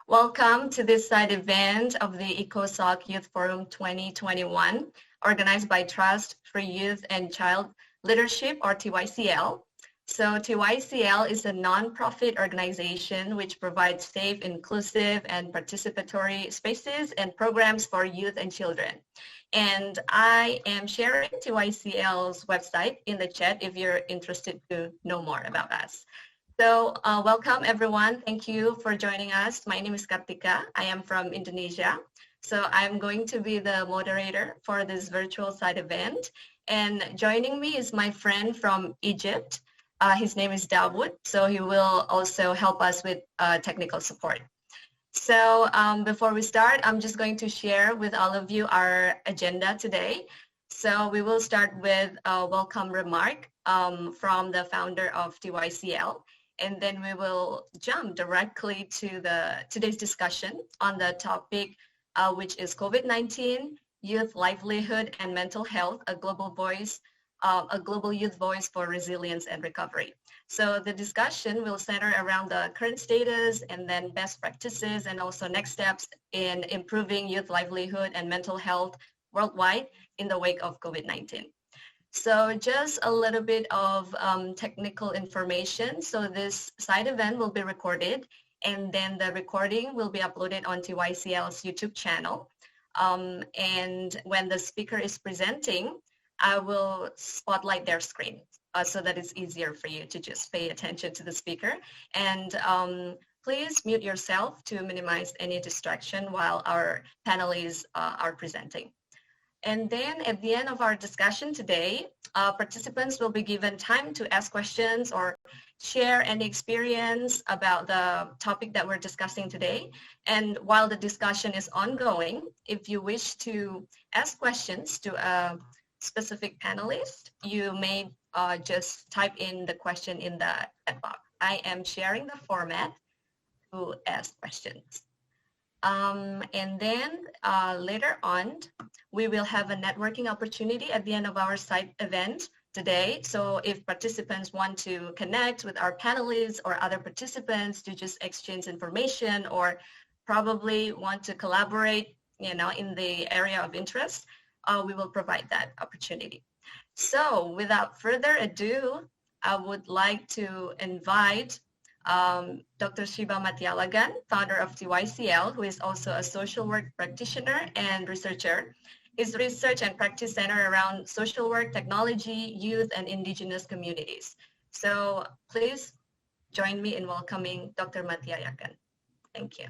Welcome to this side event of the ECOSOC Youth Forum 2021, organized by Trust for Youth and Child Leadership, or TYCL. So TYCL is a non-profit organization which provides safe, inclusive, and participatory spaces and programs for youth and children. And I am sharing TYCL's website in the chat if you're interested to know more about us. So welcome everyone. Thank you for joining us. My name is Kartika. I am from Indonesia. So I'm going to be the moderator for this virtual side event. And joining me is my friend from Egypt. His name is Dawood. So he will also help us with technical support. So before we start, I'm just going to share with all of you our agenda today. So we will start with a welcome remark from the founder of TYCL. And then we will jump directly to today's discussion on the topic, which is COVID-19, youth livelihood and mental health, a global youth voice for resilience and recovery. So the discussion will center around the current status and then best practices and also next steps in improving youth livelihood and mental health worldwide in the wake of COVID-19. So just a little bit of technical information. So this side event will be recorded and then the recording will be uploaded on TYCL's YouTube channel. And when the speaker is presenting, I will spotlight their screen so that it's easier for you to just pay attention to the speaker. And please mute yourself to minimize any distraction while our panelists are presenting. And then at the end of our discussion today, participants will be given time to ask questions or share any experience about the topic that we're discussing today. And while the discussion is ongoing, if you wish to ask questions to a specific panelist, you may just type in the question in the chat box. I am sharing the format to ask questions. And then later on, we will have a networking opportunity at the end of our side event today. So if participants want to connect with our panelists or other participants to just exchange information or probably want to collaborate, in the area of interest, we will provide that opportunity. So without further ado, I would like to invite Dr. Siva Mathiyazhagan, founder of TYCL, who is also a social work practitioner and researcher. His research and practice center around social work, technology, youth, and indigenous communities. So please join me in welcoming Dr. Mathiyazhagan. Thank you.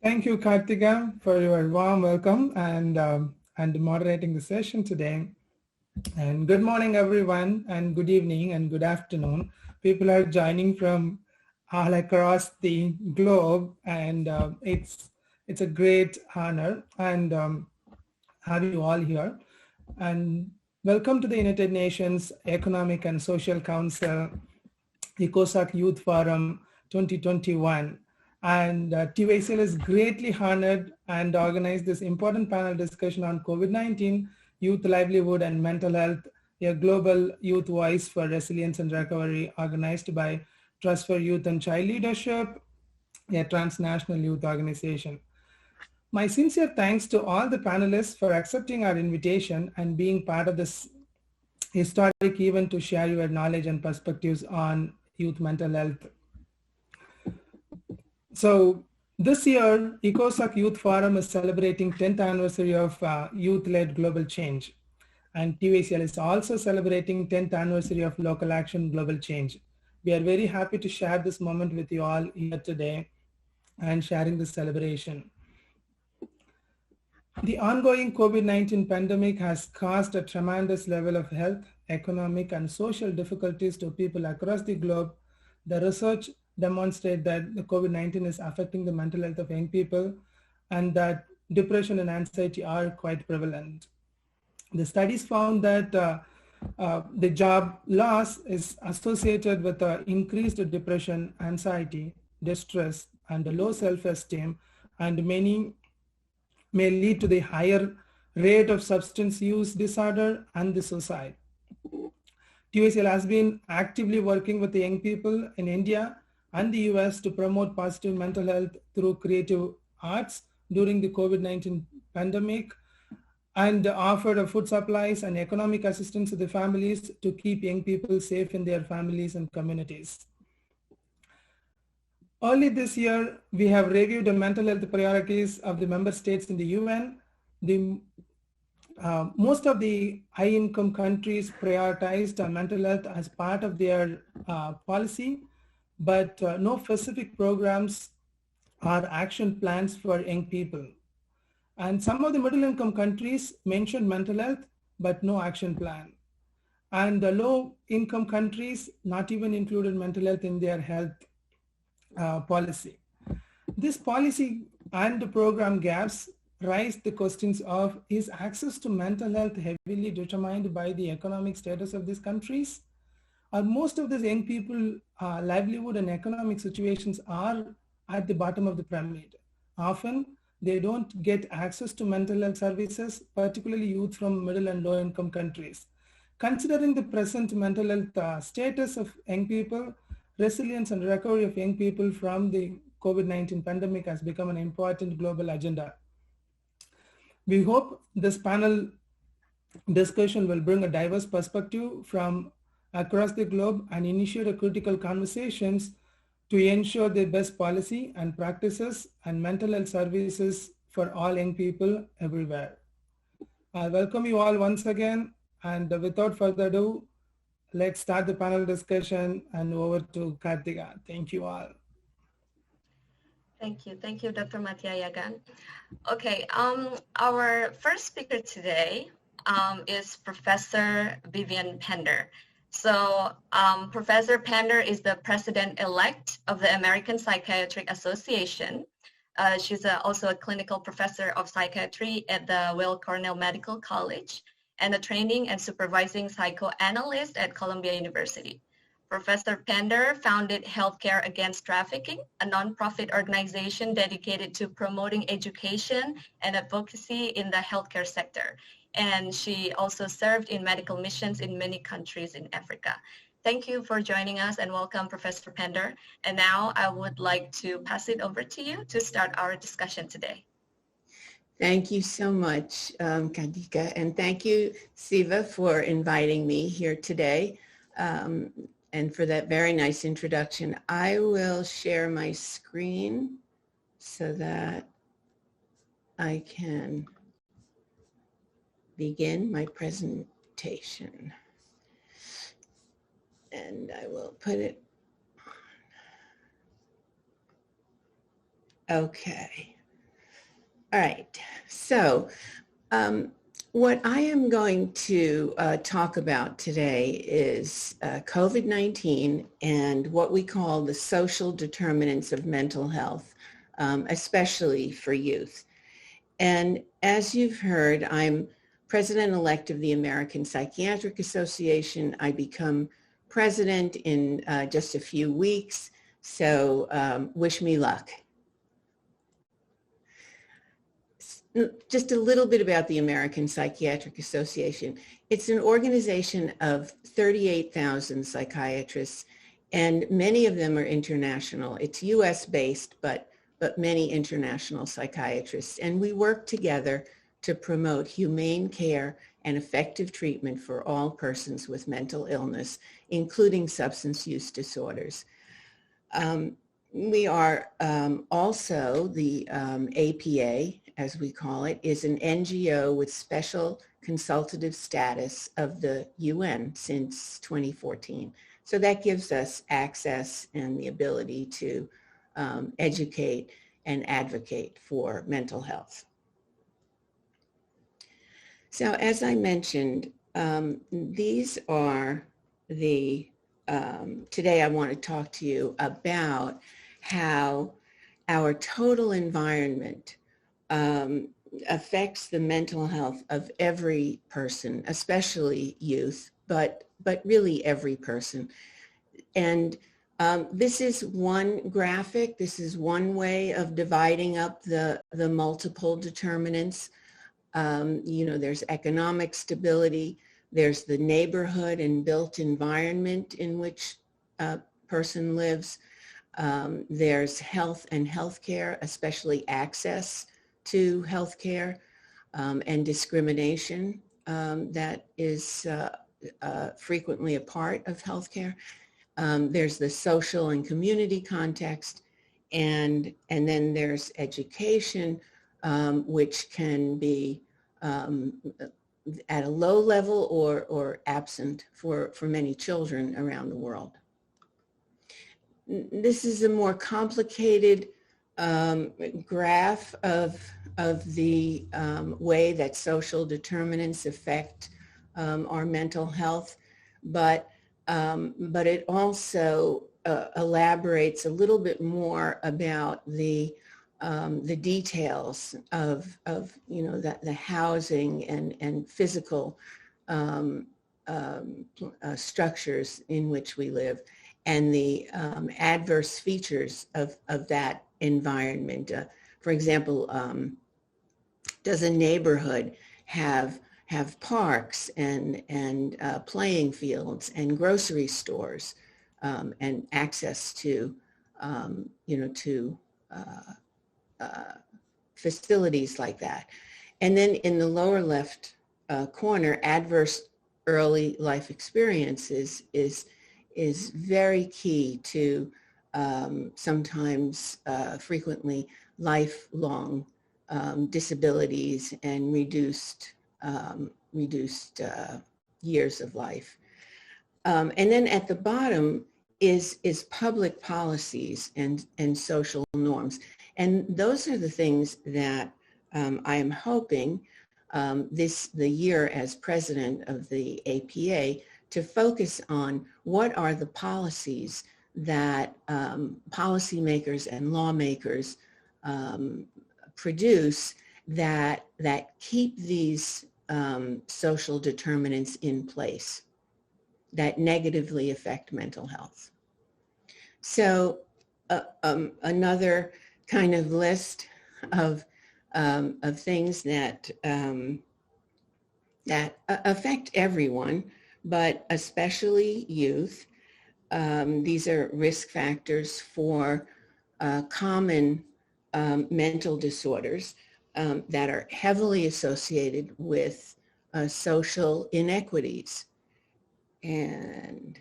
Thank you, Kartika, for your warm welcome and moderating the session today. And good morning, everyone, and good evening and good afternoon. People are joining from all across the globe, and it's a great honor and have you all here. And welcome to the United Nations Economic and Social Council ECOSOC Youth Forum 2021. And TYCL is greatly honored and organized this important panel discussion on COVID-19, youth livelihood and mental health, a global youth voice for resilience and recovery, organized by Trust for Youth and Child Leadership, a transnational youth organization. My sincere thanks to all the panelists for accepting our invitation and being part of this historic event to share your knowledge and perspectives on youth mental health. So this year, ECOSOC Youth Forum is celebrating 10th anniversary of youth-led global change. And TYCL is also celebrating 10th anniversary of local action global change. We are very happy to share this moment with you all here today and sharing this celebration. The ongoing COVID-19 pandemic has caused a tremendous level of health, economic, and social difficulties to people across the globe. The research demonstrates that the COVID-19 is affecting the mental health of young people and that depression and anxiety are quite prevalent. The studies found that the job loss is associated with increased depression, anxiety, distress, and low self-esteem, and many may lead to the higher rate of substance use disorder and the suicide. TYCL has been actively working with the young people in India and the US to promote positive mental health through creative arts during the COVID-19 pandemic, and offered food supplies and economic assistance to the families to keep young people safe in their families and communities. Early this year, we have reviewed the mental health priorities of the member states in the UN. Most of the high-income countries prioritized mental health as part of their policy, but no specific programs or action plans for young people. And some of the middle-income countries mentioned mental health, but no action plan. And the low-income countries not even included mental health in their health policy. This policy and the program gaps raise the questions of, is access to mental health heavily determined by the economic status of these countries? Or most of these young people, livelihood and economic situations are at the bottom of the pyramid. Often, they don't get access to mental health services, particularly youth from middle and low income countries. Considering the present mental health status of young people, resilience and recovery of young people from the COVID-19 pandemic has become an important global agenda. We hope this panel discussion will bring a diverse perspective from across the globe and initiate a critical conversations to ensure the best policy and practices and mental health services for all young people everywhere. I welcome you all once again, and without further ado, let's start the panel discussion, and over to Kartika. Thank you all. Thank you, Dr. Mathiyazhagan. Okay, our first speaker today is Professor Vivian Pender. So Professor Pender is the president-elect of the American Psychiatric Association. She's also a clinical professor of psychiatry at the Weill Cornell Medical College and a training and supervising psychoanalyst at Columbia University. Professor Pender founded Healthcare Against Trafficking, a nonprofit organization dedicated to promoting education and advocacy in the healthcare sector. And she also served in medical missions in many countries in Africa. Thank you for joining us, and welcome, Professor Pender. And now I would like to pass it over to you to start our discussion today. Thank you so much, Kartika, and thank you, Siva, for inviting me here today. And for that very nice introduction. I will share my screen so that I can begin my presentation. And I will put it on. Okay. All right. So, what I am going to talk about today is COVID-19 and what we call the social determinants of mental health, especially for youth. And as you've heard, I'm president-elect of the American Psychiatric Association. I become president in just a few weeks, so wish me luck. Just a little bit about the American Psychiatric Association. It's an organization of 38,000 psychiatrists, and many of them are international. It's US-based, but many international psychiatrists. And we work together to promote humane care and effective treatment for all persons with mental illness, including substance use disorders. We are also the APA, as we call it, is an NGO with special consultative status of the UN since 2014. So that gives us access and the ability to educate and advocate for mental health. So as I mentioned, these are the, today I want to talk to you about how our total environment affects the mental health of every person, especially youth, but really every person. And this is one graphic. This is one way of dividing up the multiple determinants. You know, there's economic stability, there's the neighborhood and built environment in which a person lives, There's health and healthcare, especially access to healthcare, and discrimination that is frequently a part of healthcare. There's the social and community context, and then there's education, which can be at a low level or absent for many children around the world. This is a more complicated graph of the way that social determinants affect our mental health, but it also elaborates a little bit more about the details of the housing and physical structures in which we live, and the adverse features of that environment. For example, does a neighborhood have parks and playing fields and grocery stores and access to facilities like that? And then in the lower left corner, adverse early life experiences is very key to sometimes frequently lifelong disabilities and reduced years of life. And then at the bottom is public policies and social norms. And those are the things that I am hoping the year as president of the APA to focus on what are the policies that policymakers and lawmakers produce that keep these social determinants in place that negatively affect mental health. So another kind of list of things that affect everyone, but especially youth. These are risk factors for common mental disorders that are heavily associated with social inequities. And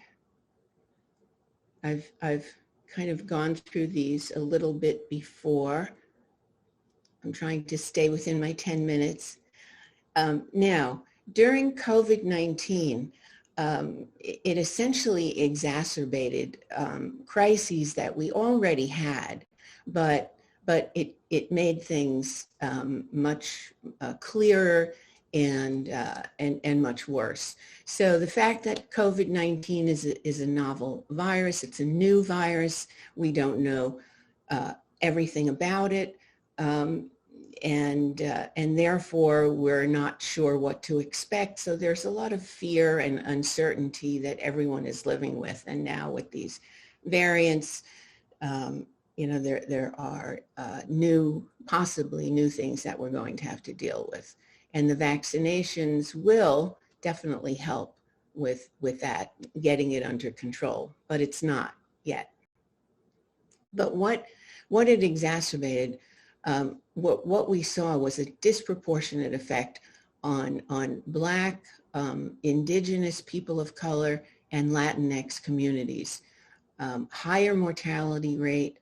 I've kind of gone through these a little bit before. I'm trying to stay within my 10 minutes. Now, during COVID-19, it essentially exacerbated crises that we already had, but it made things much clearer and much worse. So the fact that COVID-19 is a novel virus, it's a new virus, we don't know everything about it, and therefore we're not sure what to expect. So there's a lot of fear and uncertainty that everyone is living with. And now with these variants, there are possibly new things that we're going to have to deal with. And the vaccinations will definitely help with that, getting it under control, but it's not yet. But what it exacerbated, what we saw was a disproportionate effect on Black, Indigenous people of color, and Latinx communities. Higher mortality rate,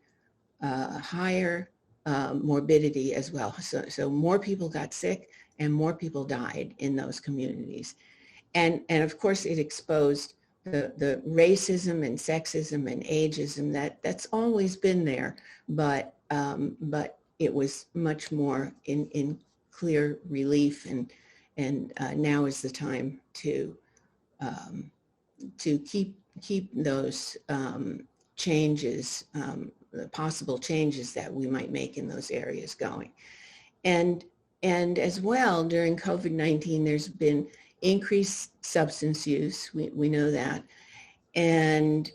higher morbidity as well. So more people got sick and more people died in those communities. And of course it exposed the racism and sexism and ageism that's always been there, but it was much more in clear relief, and now is the time to keep those changes, the possible changes that we might make in those areas going. And as well, during COVID-19, there's been increased substance use, we know that, and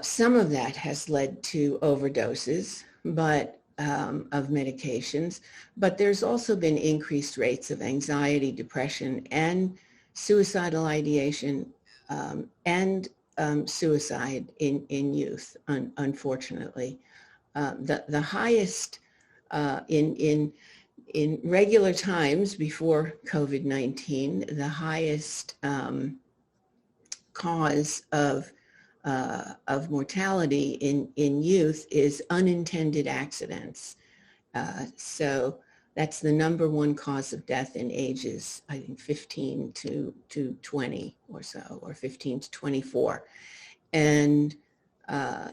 some of that has led to overdoses, but of medications, but there's also been increased rates of anxiety, depression, and suicidal ideation, and suicide in youth, unfortunately. The highest in regular times before COVID-19, the highest cause of mortality in youth is unintended accidents. So that's the #1 cause of death in ages, I think, 15 to 20 or so, or 15 to 24. And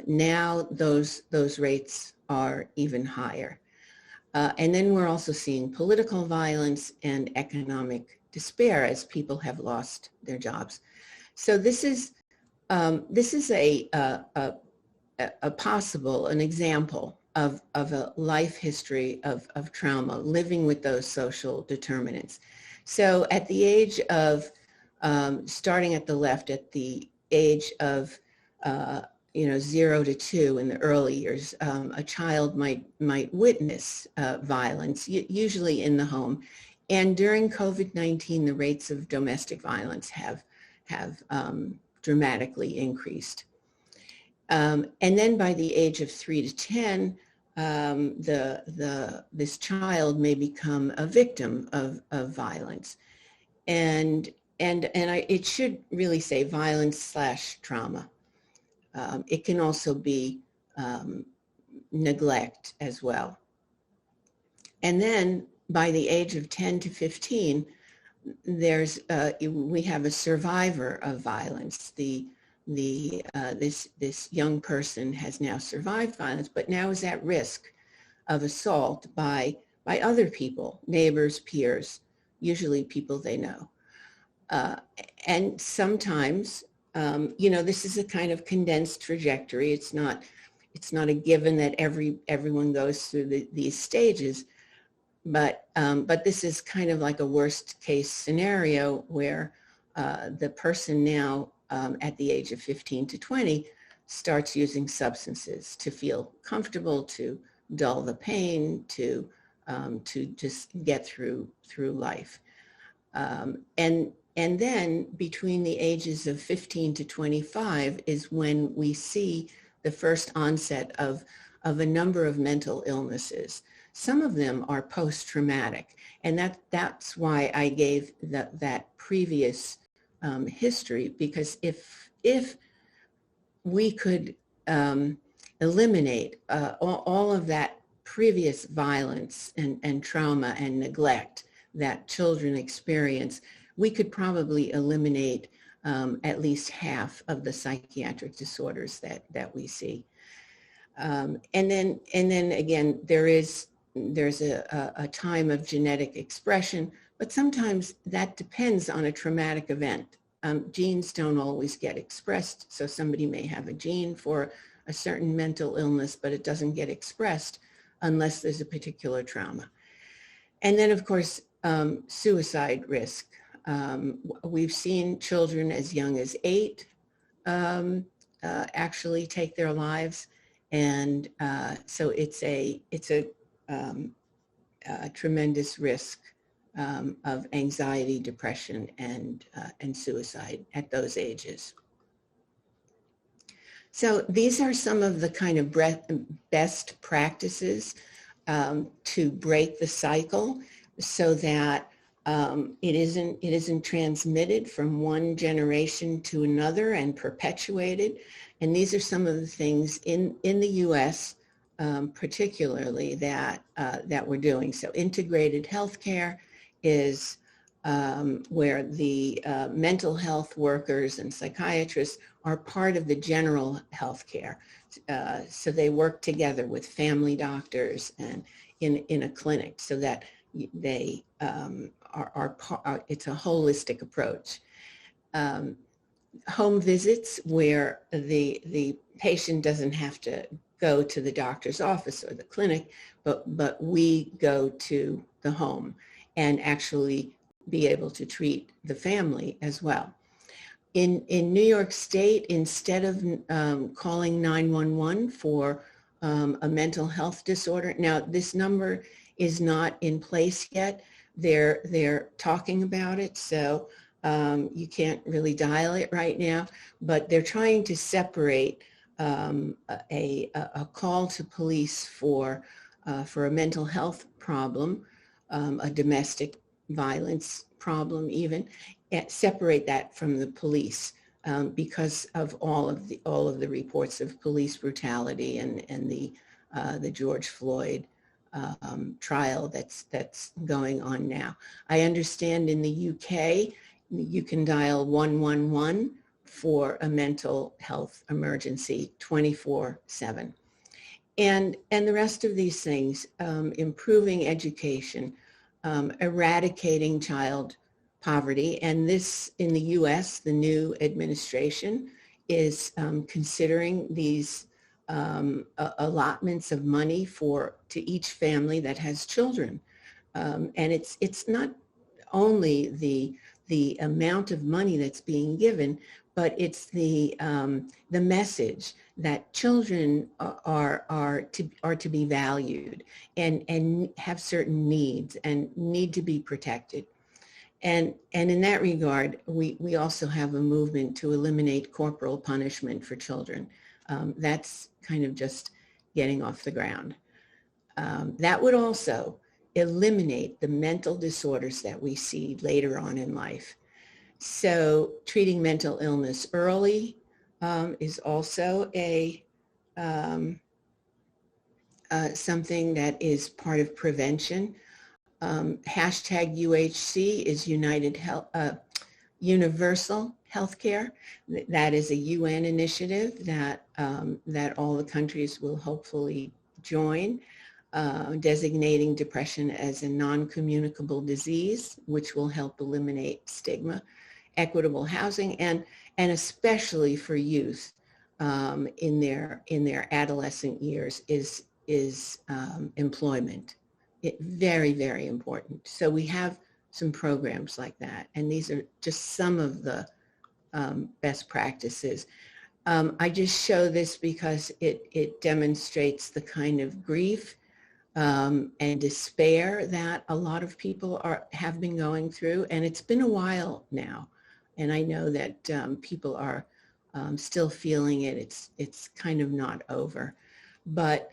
now those rates are even higher. And then we're also seeing political violence and economic despair as people have lost their jobs. So this is an example of a life history of trauma, living with those social determinants. So at the age of, starting at the left, at the age of 0 to 2 in the early years, a child might witness violence, usually in the home. And during COVID-19, the rates of domestic violence have dramatically increased. And then by the age of 3 to 10, this child may become a victim of violence. And it should really say violence/trauma. It can also be neglect as well. And then by the age of 10 to 15, we have a survivor of violence. This young person has now survived violence, but now is at risk of assault by other people, neighbors, peers, usually people they know. And sometimes, this is a kind of condensed trajectory. It's not a given that everyone goes through these stages, but this is kind of like a worst case scenario where the person now at the age of 15 to 20 starts using substances to feel comfortable, to dull the pain, to just get through life. And then between the ages of 15 to 25 is when we see the first onset of a number of mental illnesses. Some of them are post-traumatic, and that's why I gave that previous history, because if we could eliminate all of that previous violence and trauma and neglect that children experience, we could probably eliminate at least half of the psychiatric disorders that we see. And then again, there's a time of genetic expression, but sometimes that depends on a traumatic event. Genes don't always get expressed, so somebody may have a gene for a certain mental illness, but it doesn't get expressed unless there's a particular trauma. And then, of course, suicide risk. We've seen children as young as 8 actually take their lives, and so it's a tremendous risk of anxiety, depression, and suicide at those ages. So these are some of the kind of best practices to break the cycle, so that it isn't transmitted from one generation to another and perpetuated. And these are some of the things in the U.S. Particularly that we're doing. So integrated healthcare is where the mental health workers and psychiatrists are part of the general healthcare. So they work together with family doctors and in a clinic, so that they it's a holistic approach. Home visits, where the patient doesn't have to go to the doctor's office or the clinic, but we go to the home and actually be able to treat the family as well. In New York State, instead of calling 911 for a mental health disorder, now this number is not in place yet. They're talking about it. So You can't really dial it right now, but they're trying to separate a call to police for a mental health problem, a domestic violence problem even, and separate that from the police because of all of the reports of police brutality and the George Floyd trial that's going on now. I understand in the UK you can dial 111 for a mental health emergency 24/7. And the rest of these things, improving education, eradicating child poverty, and this in the US, the new administration is considering these allotments of money to each family that has children. And it's not only the amount of money that's being given, but it's the message that children are to be valued and have certain needs and need to be protected. And in that regard, we also have a movement to eliminate corporal punishment for children. That's kind of just getting off the ground. That would also eliminate the mental disorders that we see later on in life. So treating mental illness early is also something that is part of prevention. Hashtag UHC is Universal Healthcare. That is a UN initiative that all the countries will hopefully join. Designating depression as a non-communicable disease, which will help eliminate stigma, equitable housing, and especially for youth in their adolescent years is employment. Very, very important. So we have some programs like that, and these are just some of the best practices. I just show this because it demonstrates the kind of grief and despair that a lot of people have been going through, and it's been a while now, and I know that people are still feeling it. It's kind of not over, but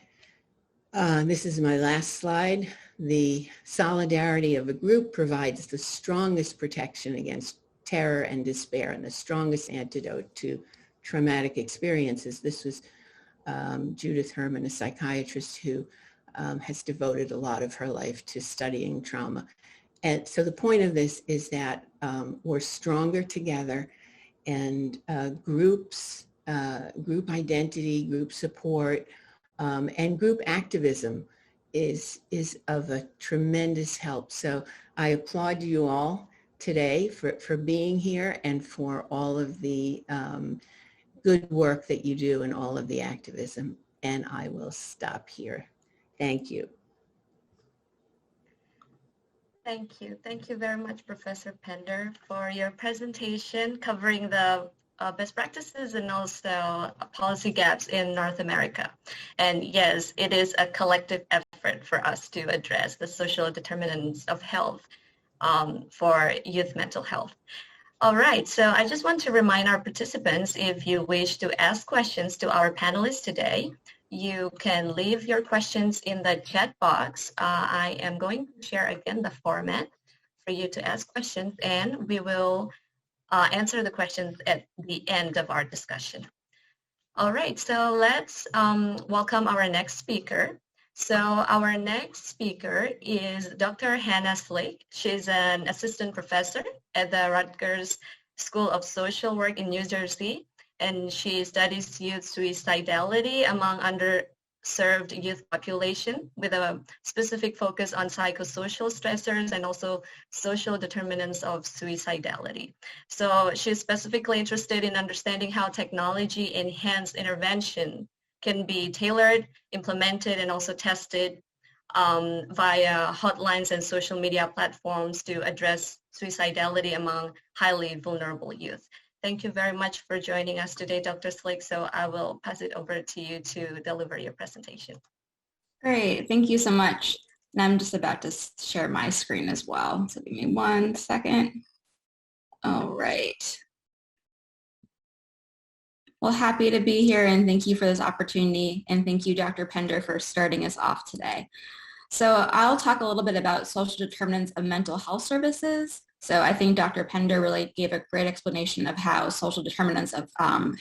this is my last slide. The solidarity of a group provides the strongest protection against terror and despair and the strongest antidote to traumatic experiences. This was Judith Herman, a psychiatrist who has devoted a lot of her life to studying trauma. And so the point of this is that we're stronger together, and group identity, group support, and group activism is of a tremendous help. So I applaud you all today for being here and for all of the good work that you do and all of the activism. And I will stop here. Thank you. Thank you. Thank you very much, Professor Pender, for your presentation covering the best practices and also policy gaps in North America. And yes, it is a collective effort for us to address the social determinants of health for youth mental health. All right, so I just want to remind our participants, if you wish to ask questions to our panelists today, you can leave your questions in the chat box. I am going to share again the format for you to ask questions, and we will answer the questions at the end of our discussion. All right, so let's welcome our next speaker. So our next speaker is Dr. Hannah Szlyk. She's an assistant professor at the Rutgers School of Social Work in New Jersey, and she studies youth suicidality among underserved youth population with a specific focus on psychosocial stressors and also social determinants of suicidality. So she's specifically interested in understanding how technology-enhanced intervention can be tailored, implemented, and also tested via hotlines and social media platforms to address suicidality among highly vulnerable youth. Thank you very much for joining us today, Dr. Szlyk. So I will pass it over to you to deliver your presentation. Great, thank you so much. And I'm just about to share my screen as well. So give me 1 second. All right. Well, happy to be here and thank you for this opportunity. And thank you, Dr. Pender, for starting us off today. So I'll talk a little bit about social determinants of mental health services. So I think Dr. Pender really gave a great explanation of how social determinants of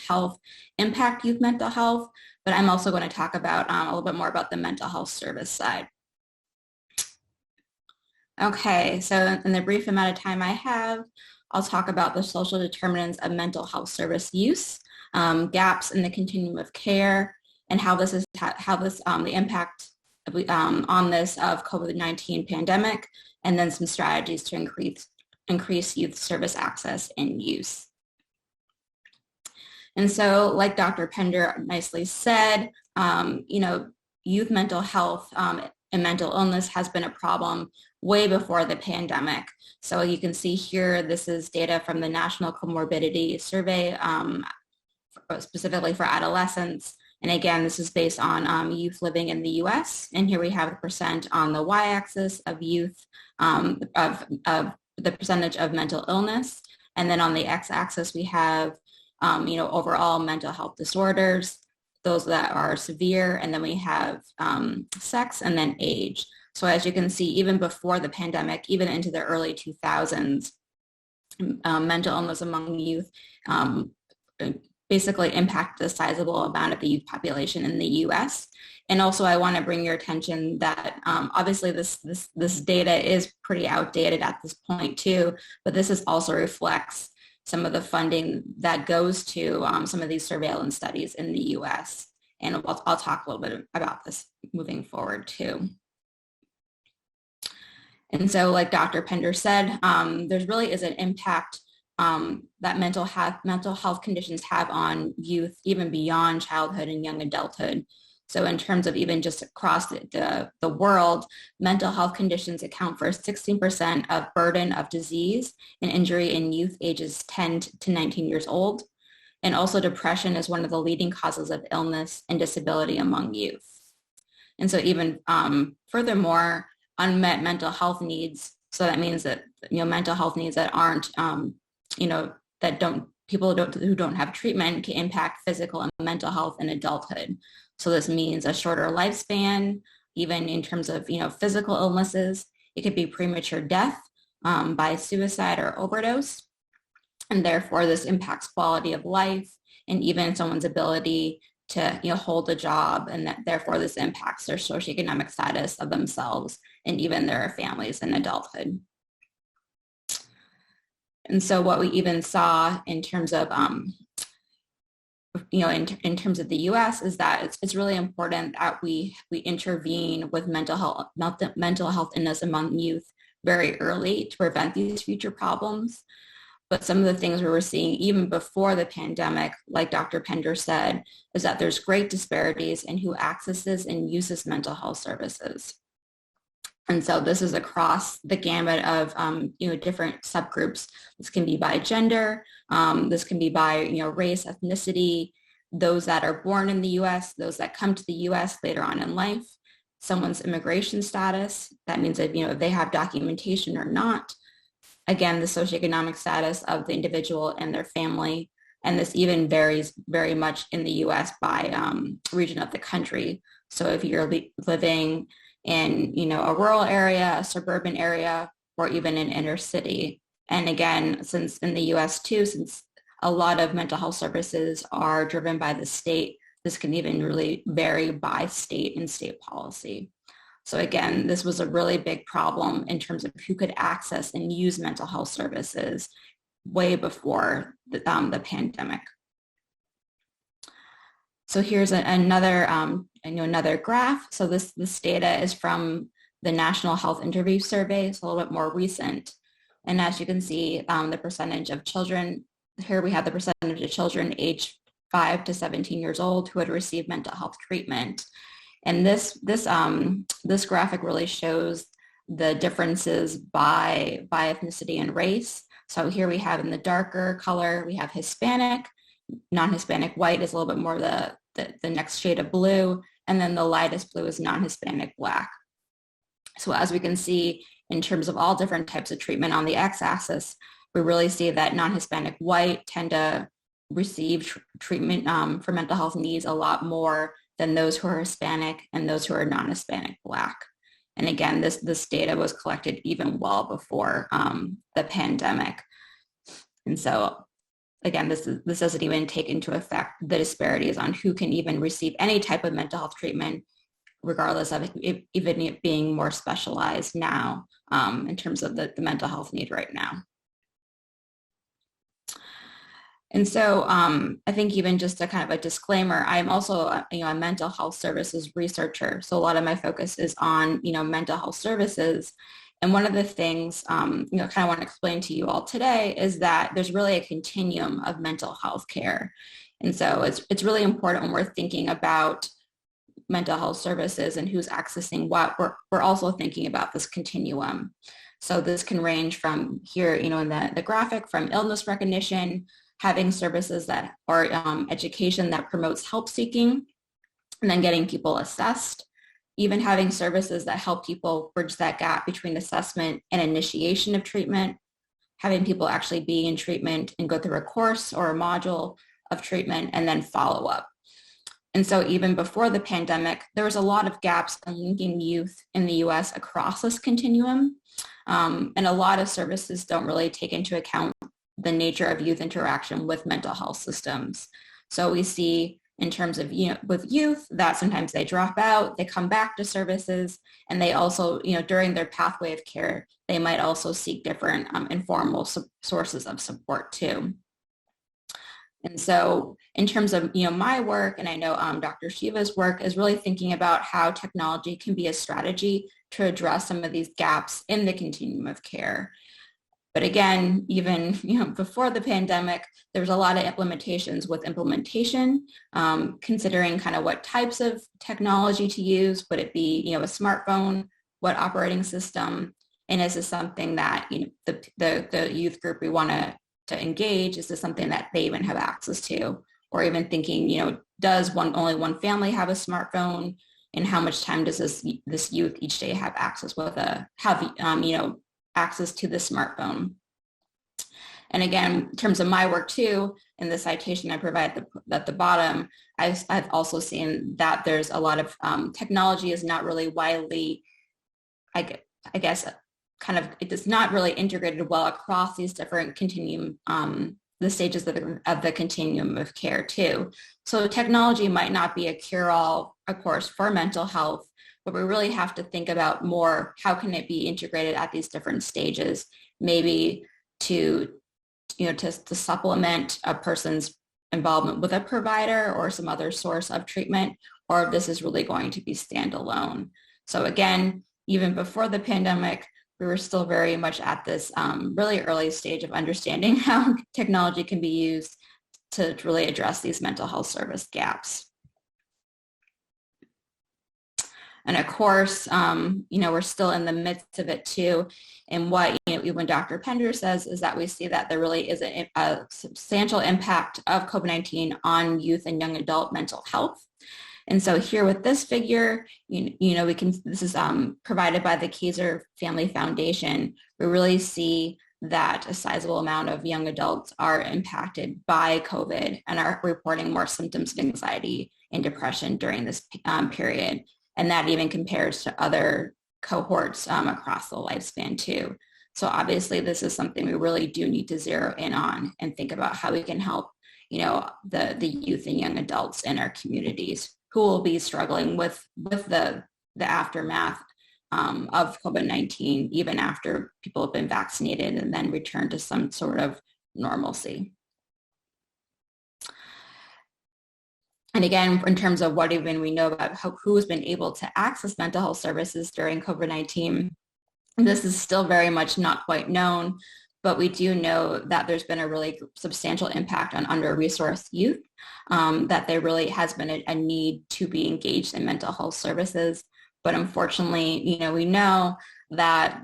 health impact youth mental health, but I'm also going to talk about a little bit more about the mental health service side. Okay, so in the brief amount of time I have, I'll talk about the social determinants of mental health service use, gaps in the continuum of care, and how this is the impact on this of COVID-19 pandemic, and then some strategies to increase youth service access and use. And so, like Dr. Pender nicely said, youth mental health and mental illness has been a problem way before the pandemic. So you can see here, this is data from the National Comorbidity Survey, specifically for adolescents. And again, this is based on youth living in the US. And here we have the percent on the y-axis of youth, of the percentage of mental illness. And then on the x-axis, we have, overall mental health disorders, those that are severe. And then we have sex and then age. So as you can see, even before the pandemic, even into the early 2000s, mental illness among youth basically impacted a sizable amount of the youth population in the US. And also I want to bring your attention that obviously this data is pretty outdated at this point too, but this also reflects some of the funding that goes to some of these surveillance studies in the US. And I'll talk a little bit about this moving forward too. And so like Dr. Pender said, there's really is an impact that mental health conditions have on youth, even beyond childhood and young adulthood. So in terms of even just across the world, mental health conditions account for 16% of burden of disease and injury in youth ages 10 to 19 years old. And also depression is one of the leading causes of illness and disability among youth. And so even furthermore, unmet mental health needs. So that means that, mental health needs that aren't, who don't have treatment can impact physical and mental health in adulthood. So this means a shorter lifespan, even in terms of, physical illnesses. It could be premature death by suicide or overdose. And therefore this impacts quality of life and even someone's ability to hold a job, and that therefore this impacts their socioeconomic status of themselves and even their families in adulthood. And so what we even saw in terms of in terms of the US is that it's really important that we intervene with mental health illness among youth very early to prevent these future problems. But some of the things we were seeing even before the pandemic, like Dr. Pender said, is that there's great disparities in who accesses and uses mental health services. And so this is across the gamut of, different subgroups. This can be by gender, this can be by, race, ethnicity, those that are born in the US, those that come to the US later on in life, someone's immigration status. That means that, if they have documentation or not. Again, the socioeconomic status of the individual and their family. And this even varies very much in the US by region of the country. So if you're living in, a rural area, a suburban area, or even an inner city. And again, since in the US too, since a lot of mental health services are driven by the state, this can even really vary by state and state policy. So again, this was a really big problem in terms of who could access and use mental health services way before the pandemic. So here's another graph. So this data is from the National Health Interview Survey. It's a little bit more recent. And as you can see, the percentage of children, here we have the percentage of children aged 5 to 17 years old who had received mental health treatment. And this graphic really shows the differences by ethnicity and race. So here we have in the darker color, we have Hispanic, non-Hispanic white is a little bit more the next shade of blue, and then the lightest blue is non-Hispanic black. So as we can see, in terms of all different types of treatment on the x-axis, we really see that non-Hispanic white tend to receive treatment for mental health needs a lot more than those who are Hispanic and those who are non-Hispanic Black. And again, this data was collected even well before the pandemic. And so again, this doesn't even take into effect the disparities on who can even receive any type of mental health treatment, regardless of it even being more specialized now in terms of the mental health need right now. And so I think even just a kind of a disclaimer, I'm also a mental health services researcher. So a lot of my focus is on mental health services. And one of the things kind of want to explain to you all today is that there's really a continuum of mental health care. And so it's really important when we're thinking about mental health services and who's accessing what, we're also thinking about this continuum. So this can range from here, in the graphic, from illness recognition, having services that are education that promotes help seeking, and then getting people assessed, even having services that help people bridge that gap between assessment and initiation of treatment, having people actually be in treatment and go through a course or a module of treatment, and then follow up. And so even before the pandemic, there was a lot of gaps in linking youth in the US across this continuum. And a lot of services don't really take into account the nature of youth interaction with mental health systems. So we see in terms of, with youth that sometimes they drop out, they come back to services, and they also, during their pathway of care, they might also seek different informal sources of support too. And so in terms of, my work, and I know Dr. Shiva's work is really thinking about how technology can be a strategy to address some of these gaps in the continuum of care. But again, even before the pandemic, there was a lot of implementations with implementation, considering kind of what types of technology to use. Would it be a smartphone? What operating system? And is this something that the youth group we want to engage? Is this something that they even have access to? Or even thinking, does only one family have a smartphone? And how much time does this youth each day have access access to the smartphone? And again, in terms of my work too, in the citation I provide at the bottom, I've also seen that there's a lot of technology is not really widely, I guess, it is not really integrated well across these different continuum, the stages of the continuum of care too. So technology might not be a cure-all, of course, for mental health, but we really have to think about more, how can it be integrated at these different stages, maybe to supplement a person's involvement with a provider or some other source of treatment, or if this is really going to be standalone. So again, even before the pandemic, we were still very much at this really early stage of understanding how technology can be used to really address these mental health service gaps. And of course, we're still in the midst of it too. And what even Dr. Pender says is that we see that there really is a substantial impact of COVID-19 on youth and young adult mental health. And so here with this figure, this is provided by the Kaiser Family Foundation. We really see that a sizable amount of young adults are impacted by COVID and are reporting more symptoms of anxiety and depression during this period. And that even compares to other cohorts across the lifespan too. So obviously this is something we really do need to zero in on and think about how we can help, the youth and young adults in our communities who will be struggling with the aftermath of COVID-19, even after people have been vaccinated and then return to some sort of normalcy. And again, in terms of what even we know about who has been able to access mental health services during COVID-19, this is still very much not quite known, but we do know that there's been a really substantial impact on under-resourced youth, that there really has been a need to be engaged in mental health services. But unfortunately, we know that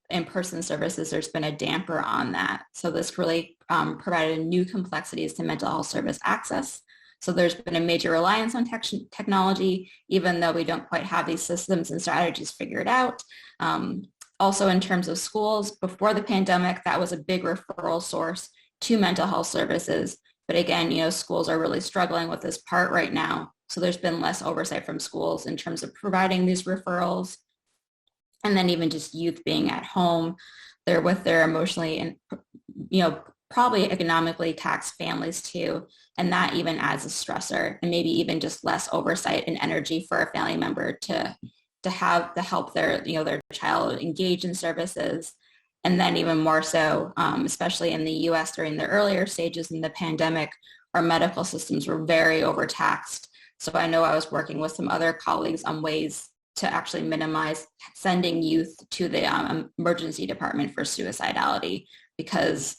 in-person services, there's been a damper on that. So this really provided new complexities to mental health service access. So there's been a major reliance on technology, even though we don't quite have these systems and strategies figured out. Also in terms of schools, before the pandemic, that was a big referral source to mental health services. But again, schools are really struggling with this part right now. So there's been less oversight from schools in terms of providing these referrals. And then even just youth being at home, they're with their emotionally and, probably economically taxed families too. And that even adds a stressor, and maybe even just less oversight and energy for a family member to have to help their child engage in services. And then even more so, especially in the US during the earlier stages in the pandemic, our medical systems were very overtaxed. So I know I was working with some other colleagues on ways to actually minimize sending youth to the emergency department for suicidality, because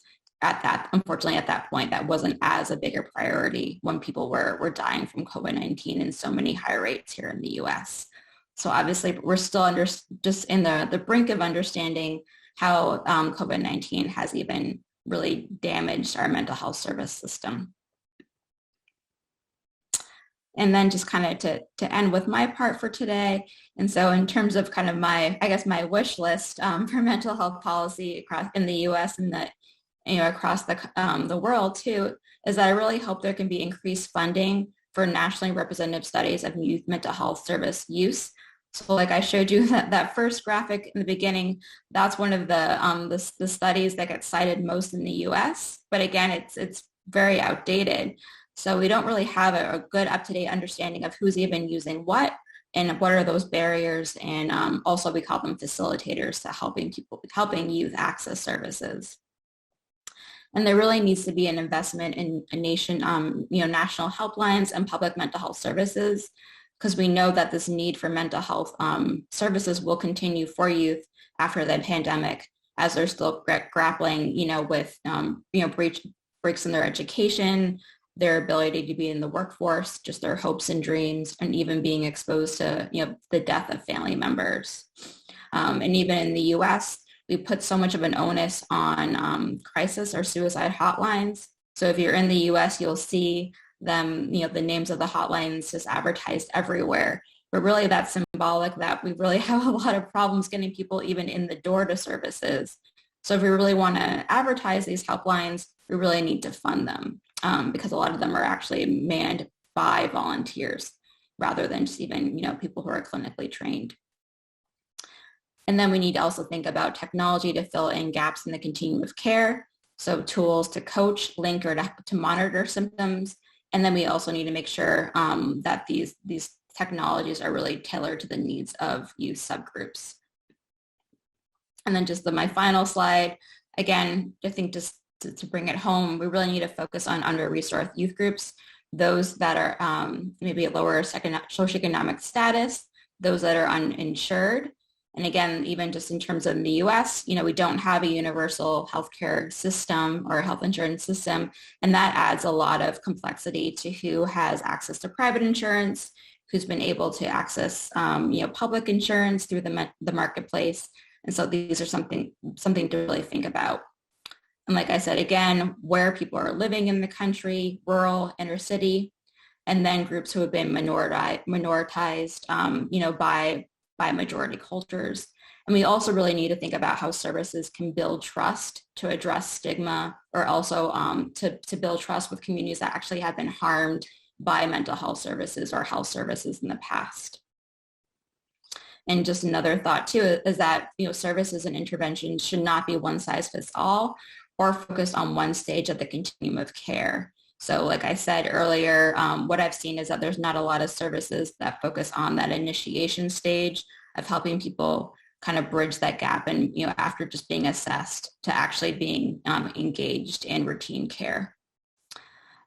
unfortunately at that point, that wasn't as a bigger priority when people were dying from COVID-19 in so many high rates here in the US. So obviously we're still just in the brink of understanding how COVID-19 has even really damaged our mental health service system. And then just kind of to end with my part for today. And so in terms of kind of my wish list for mental health policy in the US and across the world too, is that I really hope there can be increased funding for nationally representative studies of youth mental health service use. So like I showed you that first graphic in the beginning, that's one of the studies that gets cited most in the US. But again, it's very outdated. So we don't really have a good up-to-date understanding of who's even using what and what are those barriers. And also we call them facilitators to helping youth access services. And there really needs to be an investment in national helplines and public mental health services, because we know that this need for mental health services will continue for youth after the pandemic, as they're still grappling, with breaks in their education, their ability to be in the workforce, just their hopes and dreams, and even being exposed to, the death of family members. And even in the US, we put so much of an onus on crisis or suicide hotlines. So if you're in the US, you'll see them, the names of the hotlines just advertised everywhere. But really that's symbolic that we really have a lot of problems getting people even in the door to services. So if we really want to advertise these helplines, we really need to fund them, because a lot of them are actually manned by volunteers rather than just even, people who are clinically trained. And then we need to also think about technology to fill in gaps in the continuum of care. So tools to coach, link, or to monitor symptoms. And then we also need to make sure that these technologies are really tailored to the needs of youth subgroups. And then just my final slide, again, I think just to bring it home, we really need to focus on under-resourced youth groups, those that are maybe at lower socioeconomic status, those that are uninsured. And again, even just in terms of the US, we don't have a universal healthcare system or health insurance system, and that adds a lot of complexity to who has access to private insurance, who's been able to access, public insurance through the marketplace. And so these are something to really think about. And like I said, again, where people are living in the country, rural, inner city, and then groups who have been minoritized, by majority cultures. And we also really need to think about how services can build trust to address stigma, or also to build trust with communities that actually have been harmed by mental health services or health services in the past. And just another thought too is that, services and interventions should not be one size fits all or focused on one stage of the continuum of care. So like I said earlier, what I've seen is that there's not a lot of services that focus on that initiation stage of helping people kind of bridge that gap and, after just being assessed to actually being engaged in routine care.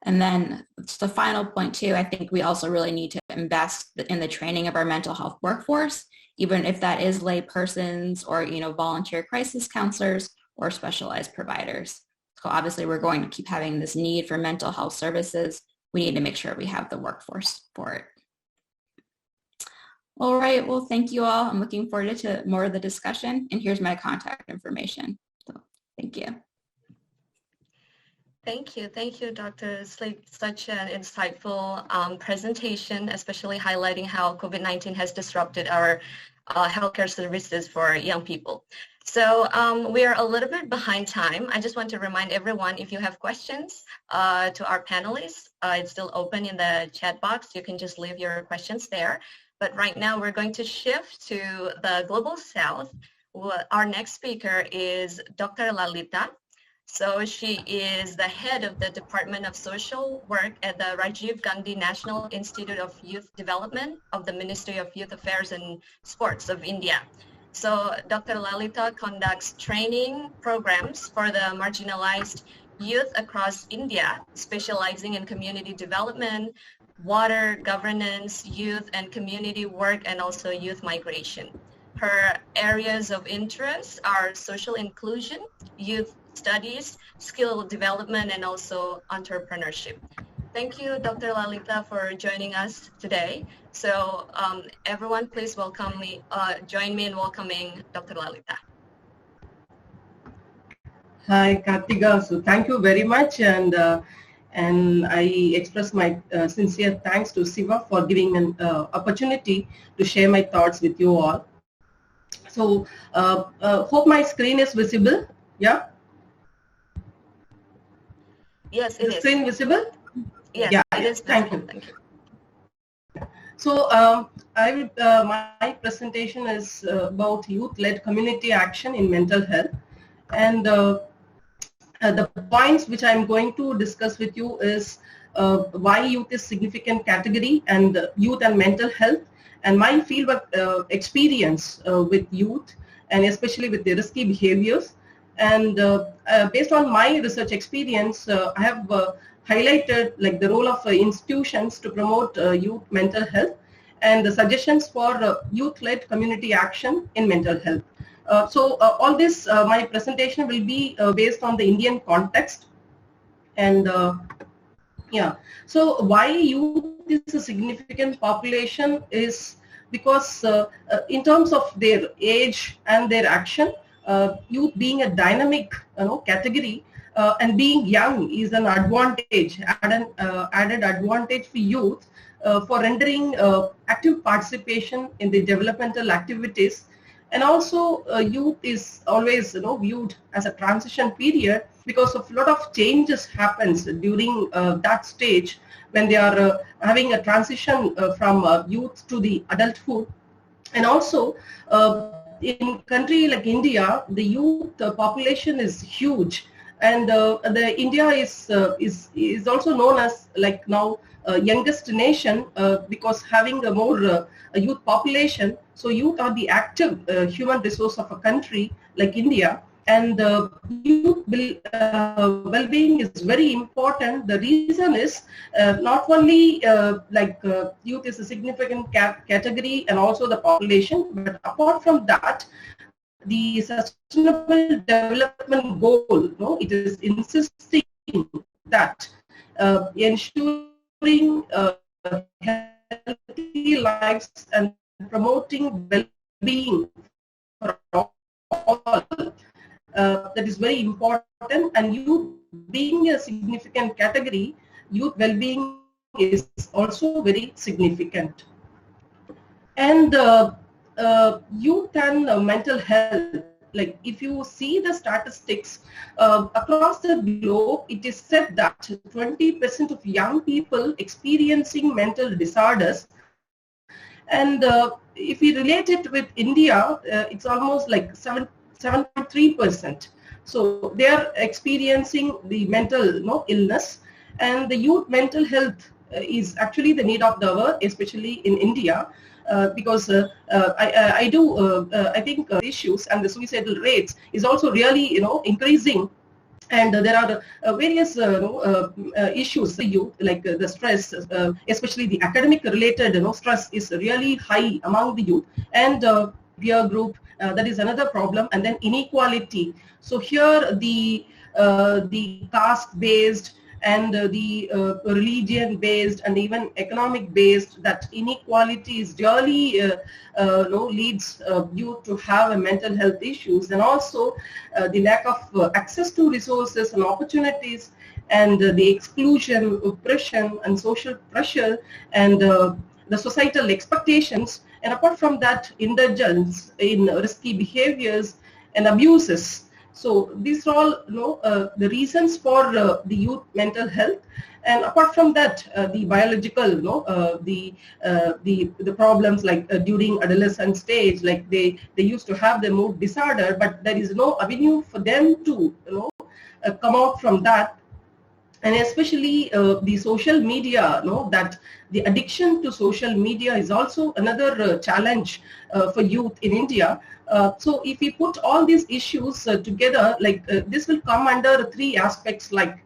And then just the final point too, I think we also really need to invest in the training of our mental health workforce, even if that is lay persons or, volunteer crisis counselors or specialized providers. So obviously we're going to keep having this need for mental health services. We need to make sure we have the workforce for it. All right, well, thank you all. I'm looking forward to more of the discussion, and here's my contact information. So thank you. Thank you, Dr. Szlyk. Such an insightful presentation, especially highlighting how COVID-19 has disrupted our healthcare services for young people. So we are a little bit behind time. I just want to remind everyone, if you have questions to our panelists, it's still open in the chat box. You can just leave your questions there. But right now we're going to shift to the Global South. Our next speaker is Dr. Lalitha. So she is the head of the Department of Social Work at the Rajiv Gandhi National Institute of Youth Development of the Ministry of Youth Affairs and Sports of India. So Dr. Lalitha conducts training programs for the marginalized youth across India, specializing in community development, water, governance, youth and community work, and also youth migration. Her areas of interest are social inclusion, youth studies, skill development, and also entrepreneurship. Thank you, Dr. Lalitha, for joining us today. So everyone, please join me in welcoming Dr. Lalitha. Hi, Kartika. So thank you very much, and I express my sincere thanks to Siva for giving an opportunity to share my thoughts with you all. So hope my screen is visible. Yeah. Yes, it is. Screen visible? Yes, yeah, it is visible. Thank you. So my presentation is about youth-led community action in mental health, and the points which I'm going to discuss with you is why youth is significant category, and youth and mental health, and my fieldwork experience with youth, and especially with the risky behaviors. And based on my research experience, I have highlighted like the role of institutions to promote youth mental health, and the suggestions for youth-led community action in mental health. So all this, my presentation will be based on the Indian context. And yeah, so why youth is a significant population is because in terms of their age and their action, youth being a dynamic category and being young is an advantage, added advantage for youth for rendering active participation in the developmental activities. And also youth is always viewed as a transition period because of a lot of changes happens during that stage when they are having a transition from youth to the adulthood. And also in country like India, the youth population is huge, and the India is also known as like now youngest nation because having a more youth population. So youth are the active human resource of a country like India, and youth well-being is very important. The reason is not only youth is a significant category and also the population, but apart from that, the Sustainable Development Goal, it is insisting that ensuring healthy lives and promoting well-being for all, that is very important. And youth being a significant category, youth well-being is also very significant. And youth and mental health, like if you see the statistics across the globe, it is said that 20% of young people experiencing mental disorders. And if we relate it with India, it's almost like 7.3%. So they are experiencing the mental illness, and the youth mental health is actually the need of the hour, especially in India, because I think issues and the suicidal rates is also really increasing. And there are various issues, youth, like the stress, especially the academic related stress is really high among the youth, and peer group, that is another problem. And then inequality. So here the caste based and the religion-based and even economic-based, that inequality is really leads youth to have a mental health issues, and also the lack of access to resources and opportunities, and the exclusion, oppression, and social pressure, and the societal expectations, and apart from that, indulgence in risky behaviors and abuses. So these are all the reasons for the youth mental health. And apart from that, the biological, the problems like during adolescent stage, like they used to have the mood disorder, but there is no avenue for them to come out from that. And especially the social media, that the addiction to social media is also another challenge for youth in India. So if we put all these issues together, like this will come under three aspects, like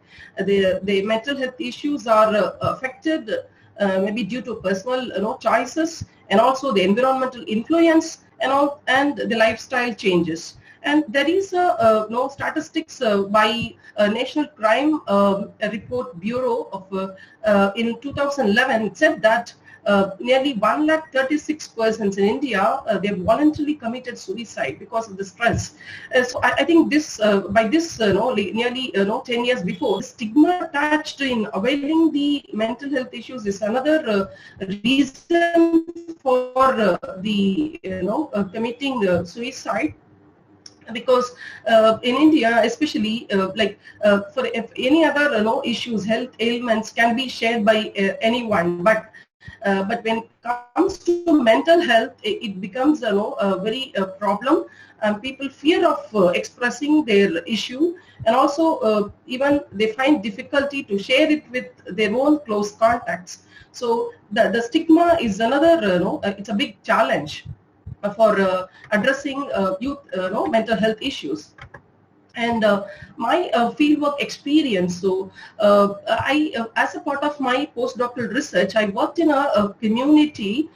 the mental health issues are affected maybe due to personal choices, and also the environmental influence, and the lifestyle changes. And there is no statistics by National Crime Report Bureau of in 2011. It said that nearly 136 persons in India they voluntarily committed suicide because of the stress. So I think this by this nearly 10 years before, stigma attached in availing the mental health issues is another reason for the committing suicide. Because in India, especially for any other issues, health ailments can be shared by anyone, but when it comes to mental health, it becomes a very problem, and people fear of expressing their issue, and also even they find difficulty to share it with their own close contacts. So the stigma is another it's a big challenge for addressing youth mental health issues. And my fieldwork experience, so I as a part of my postdoctoral research, I worked in a community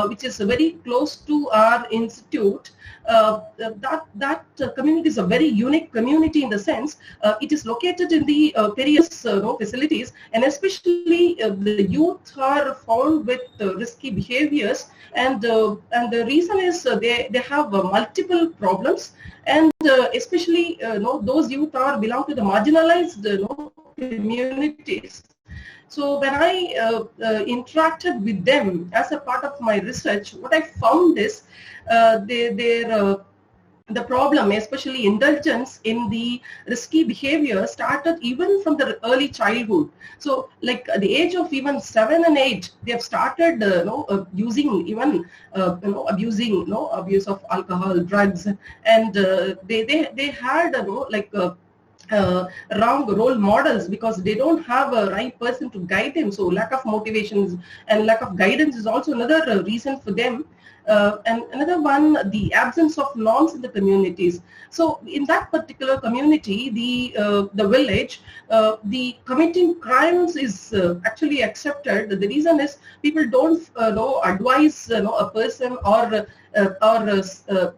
which is very close to our institute. That community is a very unique community in the sense it is located in the various facilities, and especially the youth are found with risky behaviors, and the reason is they have multiple problems, and especially those youth are belong to the marginalized communities. So when I interacted with them as a part of my research, what I found is the problem, especially indulgence in the risky behavior, started even from the early childhood. So like at the age of even 7 and 8, they have started using, even abusing abuse of alcohol, drugs, and they had wrong role models because they don't have a right person to guide them. So lack of motivation and lack of guidance is also another reason for them. And another one, the absence of norms in the communities. So in that particular community, the village, the committing crimes is actually accepted. The reason is people don't advise a person or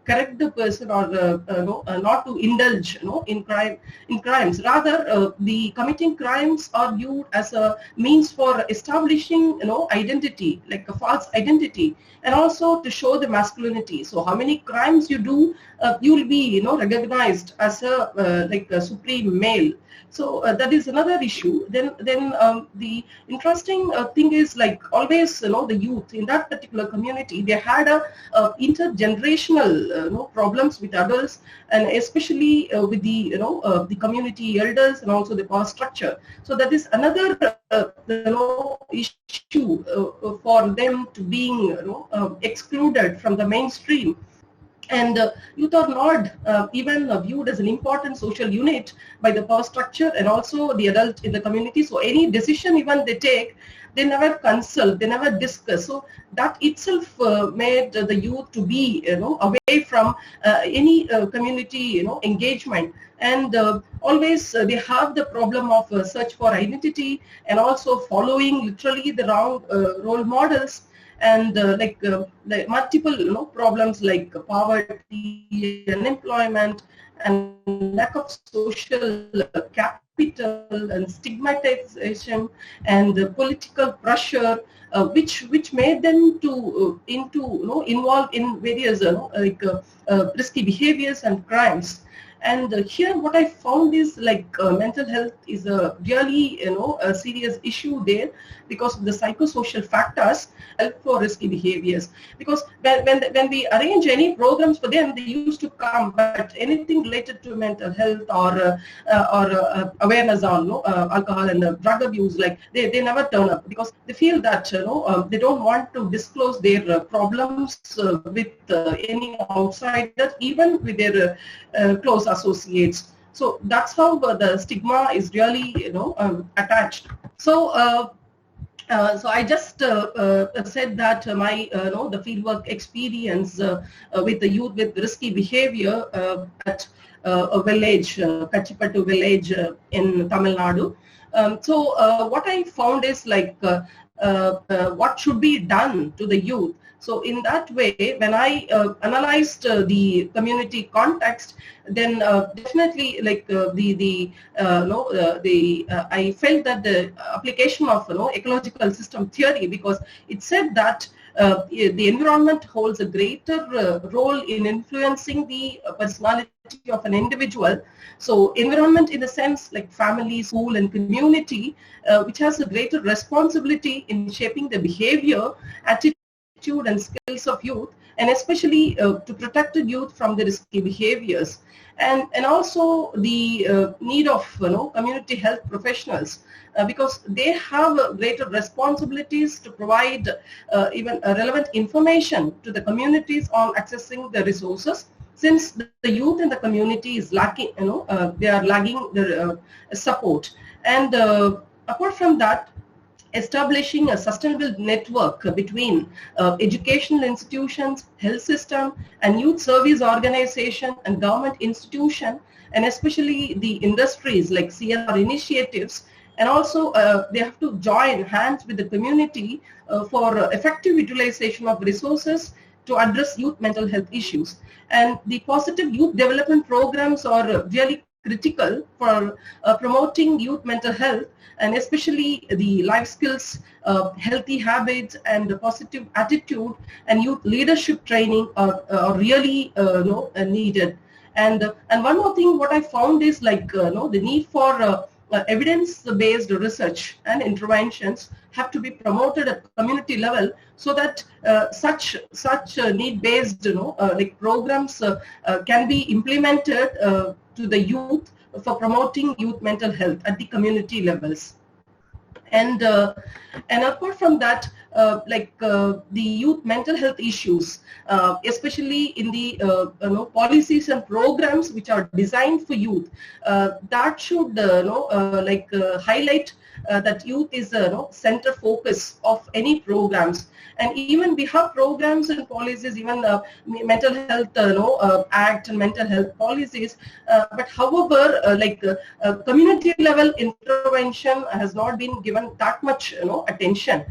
correct the person, or not to indulge in crimes. Rather, the committing crimes are viewed as a means for establishing identity, like a false identity, and also to show the masculinity. So how many crimes you do, you will be recognized as a supreme male. So that is another issue. Then the interesting thing is, like always, the youth in that particular community, they had a intergenerational problems with adults, and especially with the community elders, and also the power structure. So that is another issue for them to being excluded from the mainstream. And youth are not even viewed as an important social unit by the power structure and also the adult in the community. So any decision even they take, they never consult, they never discuss. So that itself made the youth to be away from any community engagement. And always they have the problem of search for identity, and also following literally the wrong role models. And the multiple problems like poverty, unemployment, and lack of social capital and stigmatization and political pressure, which made them to involve in various risky behaviors and crimes. And here what I found is mental health is a really a serious issue there, because of the psychosocial factors help for risky behaviors. Because when we arrange any programs for them, they used to come, but anything related to mental health or awareness on alcohol and drug abuse, they never turn up, because they feel that they don't want to disclose their problems with any outsider, even with their close associates. So that's how the stigma is really attached. So so I just said that my the fieldwork experience with the youth with risky behavior at a village, Kachipattu village in Tamil Nadu. So what I found is what should be done to the youth. So in that way, when I analyzed the community context, then definitely I felt that the application of ecological system theory, because it said that the environment holds a greater role in influencing the personality of an individual. So environment in the sense like family, school and community, which has a greater responsibility in shaping the behavior, attitude and skills of youth, and especially to protect the youth from the risky behaviors. And also the need of community health professionals, because they have greater responsibilities to provide even relevant information to the communities on accessing the resources, since the youth in the community is lacking, they are lagging the support. And apart from that, establishing a sustainable network between educational institutions, health system, and youth service organization and government institution, and especially the industries like CSR initiatives. And also they have to join hands with the community for effective utilization of resources to address youth mental health issues. And the positive youth development programs are really critical for promoting youth mental health, and especially the life skills, healthy habits and the positive attitude and youth leadership training are really needed. And one more thing what I found is the need for evidence-based research and interventions have to be promoted at community level, so that such need-based programs can be implemented to the youth for promoting youth mental health at the community levels. And apart from that, the youth mental health issues, especially in the policies and programs which are designed for youth, that should highlight that youth is a center focus of any programs. And even we have programs and policies, even mental health act and mental health policies, but however community level intervention has not been given that much attention.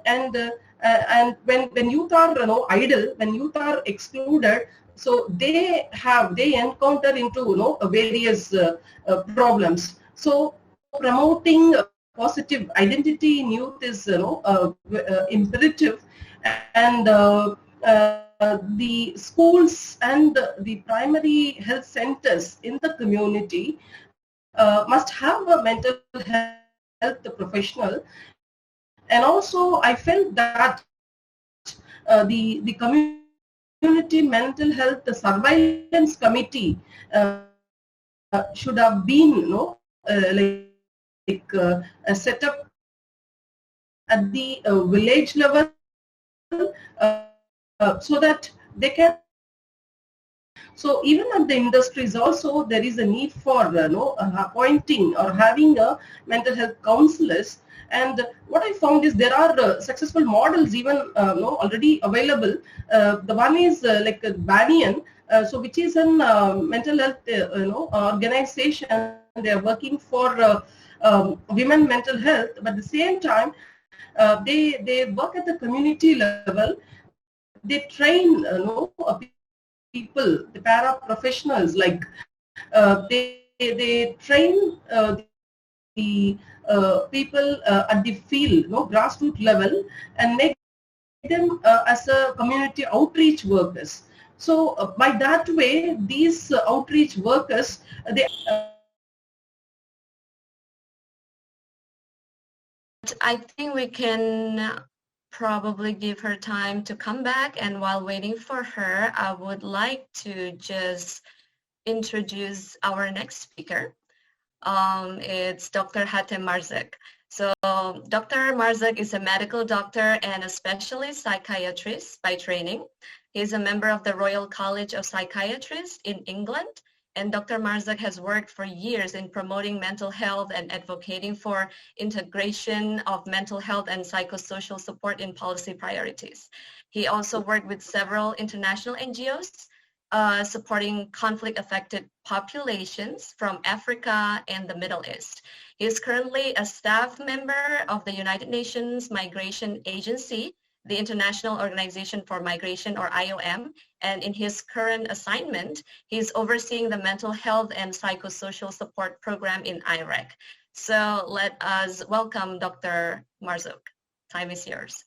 And when youth are idle, when youth are excluded, so they encounter into various problems. So promoting positive identity in youth is imperative, and the schools and the primary health centers in the community must have a mental health professional. And also I felt that the community mental health surveillance committee should have been set up at the village level, so that they can. So even at the industries also there is a need for appointing or having a mental health counselors. And what I found is there are successful models even already available. The one is Vivian, so which is a mental health organization. They are working for women mental health, but at the same time they work at the community level. They train people, the para professionals, they they train the people at the field, grassroots level, and make them as a community outreach workers. So by that way, these outreach workers, they I think we can probably give her time to come back, and while waiting for her, I would like to just introduce our next speaker. It's Dr. Hatten Marzek. So Dr. Marzek is a medical doctor and a specialist psychiatrist by training. He's a member of the Royal College of Psychiatrists in England, and Dr. Marzek has worked for years in promoting mental health and advocating for integration of mental health and psychosocial support in policy priorities. He also worked with several international NGOs supporting conflict-affected populations from Africa and the Middle East. He is currently a staff member of the United Nations Migration Agency, the International Organization for Migration, or IOM, and in his current assignment, he's overseeing the mental health and psychosocial support program in Iraq. So let us welcome Dr. Marzouk. Time is yours.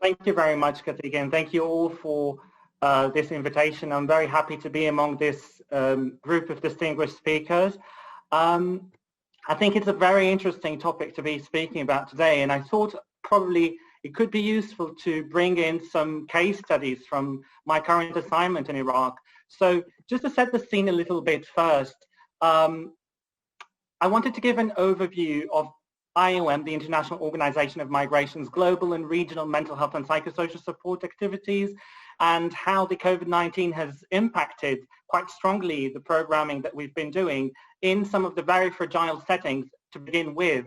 Thank you very much, Katika, and thank you all for this invitation. I'm very happy to be among this group of distinguished speakers. I think it's a very interesting topic to be speaking about today, and I thought probably it could be useful to bring in some case studies from my current assignment in Iraq. So just to set the scene a little bit first, I wanted to give an overview of IOM, the International Organization of Migration's global and regional mental health and psychosocial support activities, and how the COVID-19 has impacted quite strongly the programming that we've been doing in some of the very fragile settings to begin with,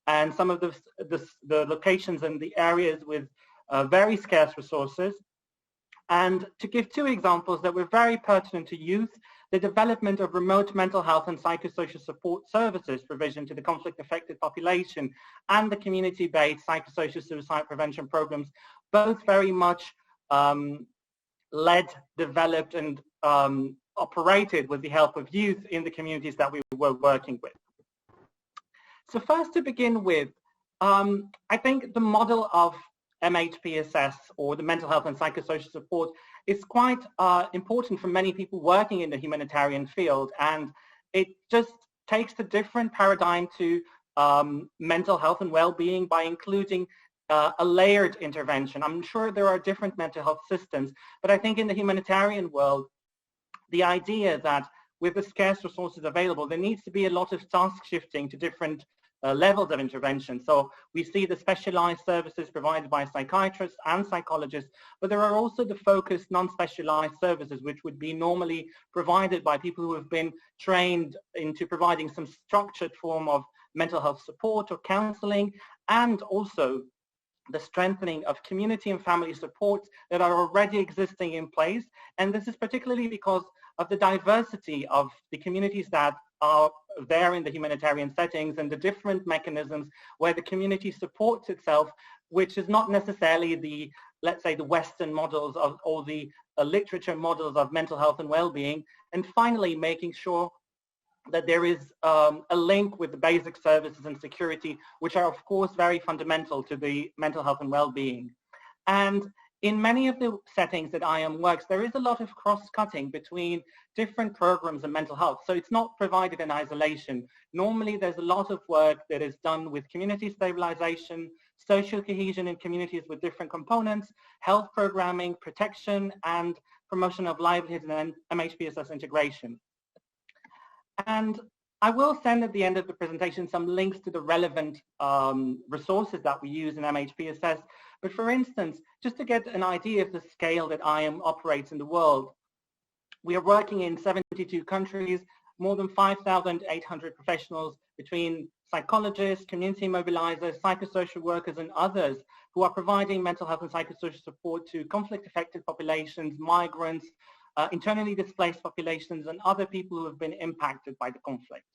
and some of the locations and the areas with very scarce resources. And to give two examples that were very pertinent to youth, the development of remote mental health and psychosocial support services provision to the conflict-affected population, and the community-based psychosocial suicide prevention programs, both very much led, developed, and operated with the help of youth in the communities that we were working with. So first, to begin with, I think the model of MHPSS, or the mental health and psychosocial support, is quite important for many people working in the humanitarian field, and it just takes a different paradigm to mental health and well-being by including a layered intervention. I'm sure there are different mental health systems, but I think in the humanitarian world, the idea that with the scarce resources available, there needs to be a lot of task shifting to different levels of intervention. So we see the specialized services provided by psychiatrists and psychologists, but there are also the focused non-specialized services which would be normally provided by people who have been trained into providing some structured form of mental health support or counseling, and also the strengthening of community and family supports that are already existing in place. And this is particularly because of the diversity of the communities that are there in the humanitarian settings, and the different mechanisms where the community supports itself, which is not necessarily the, let's say, the Western models of, or the literature models of mental health and well-being. And finally, making sure that there is a link with the basic services and security, which are of course very fundamental to the mental health and well-being. And in many of the settings that IOM works, there is a lot of cross-cutting between different programs in mental health. So it's not provided in isolation. Normally there's a lot of work that is done with community stabilization, social cohesion in communities with different components, health programming, protection, and promotion of livelihood and MHPSS integration. And I will send at the end of the presentation some links to the relevant resources that we use in MHPSS. But for instance, just to get an idea of the scale that IOM operates in the world, we are working in 72 countries, more than 5,800 professionals between psychologists, community mobilizers, psychosocial workers, and others who are providing mental health and psychosocial support to conflict-affected populations, migrants, internally displaced populations, and other people who have been impacted by the conflict.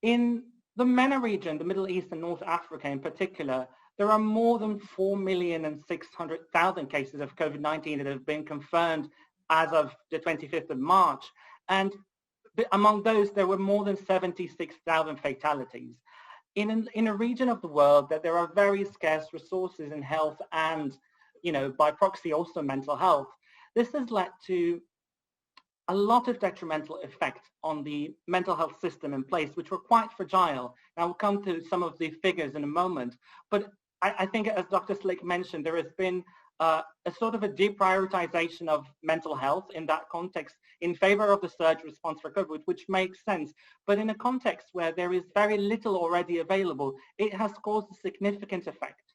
In the MENA region, the Middle East and North Africa in particular, there are more than 4,600,000 cases of COVID-19 that have been confirmed as of the 25th of March. And among those, there were more than 76,000 fatalities. In a region of the world that there are very scarce resources in health and, by proxy also mental health, this has led to a lot of detrimental effect on the mental health system in place, which were quite fragile. Now we'll come to some of the figures in a moment, but I think, as Dr. Szlyk mentioned, there has been a sort of a deprioritization of mental health in that context in favor of the surge response recovery, which makes sense. But in a context where there is very little already available, it has caused a significant effect.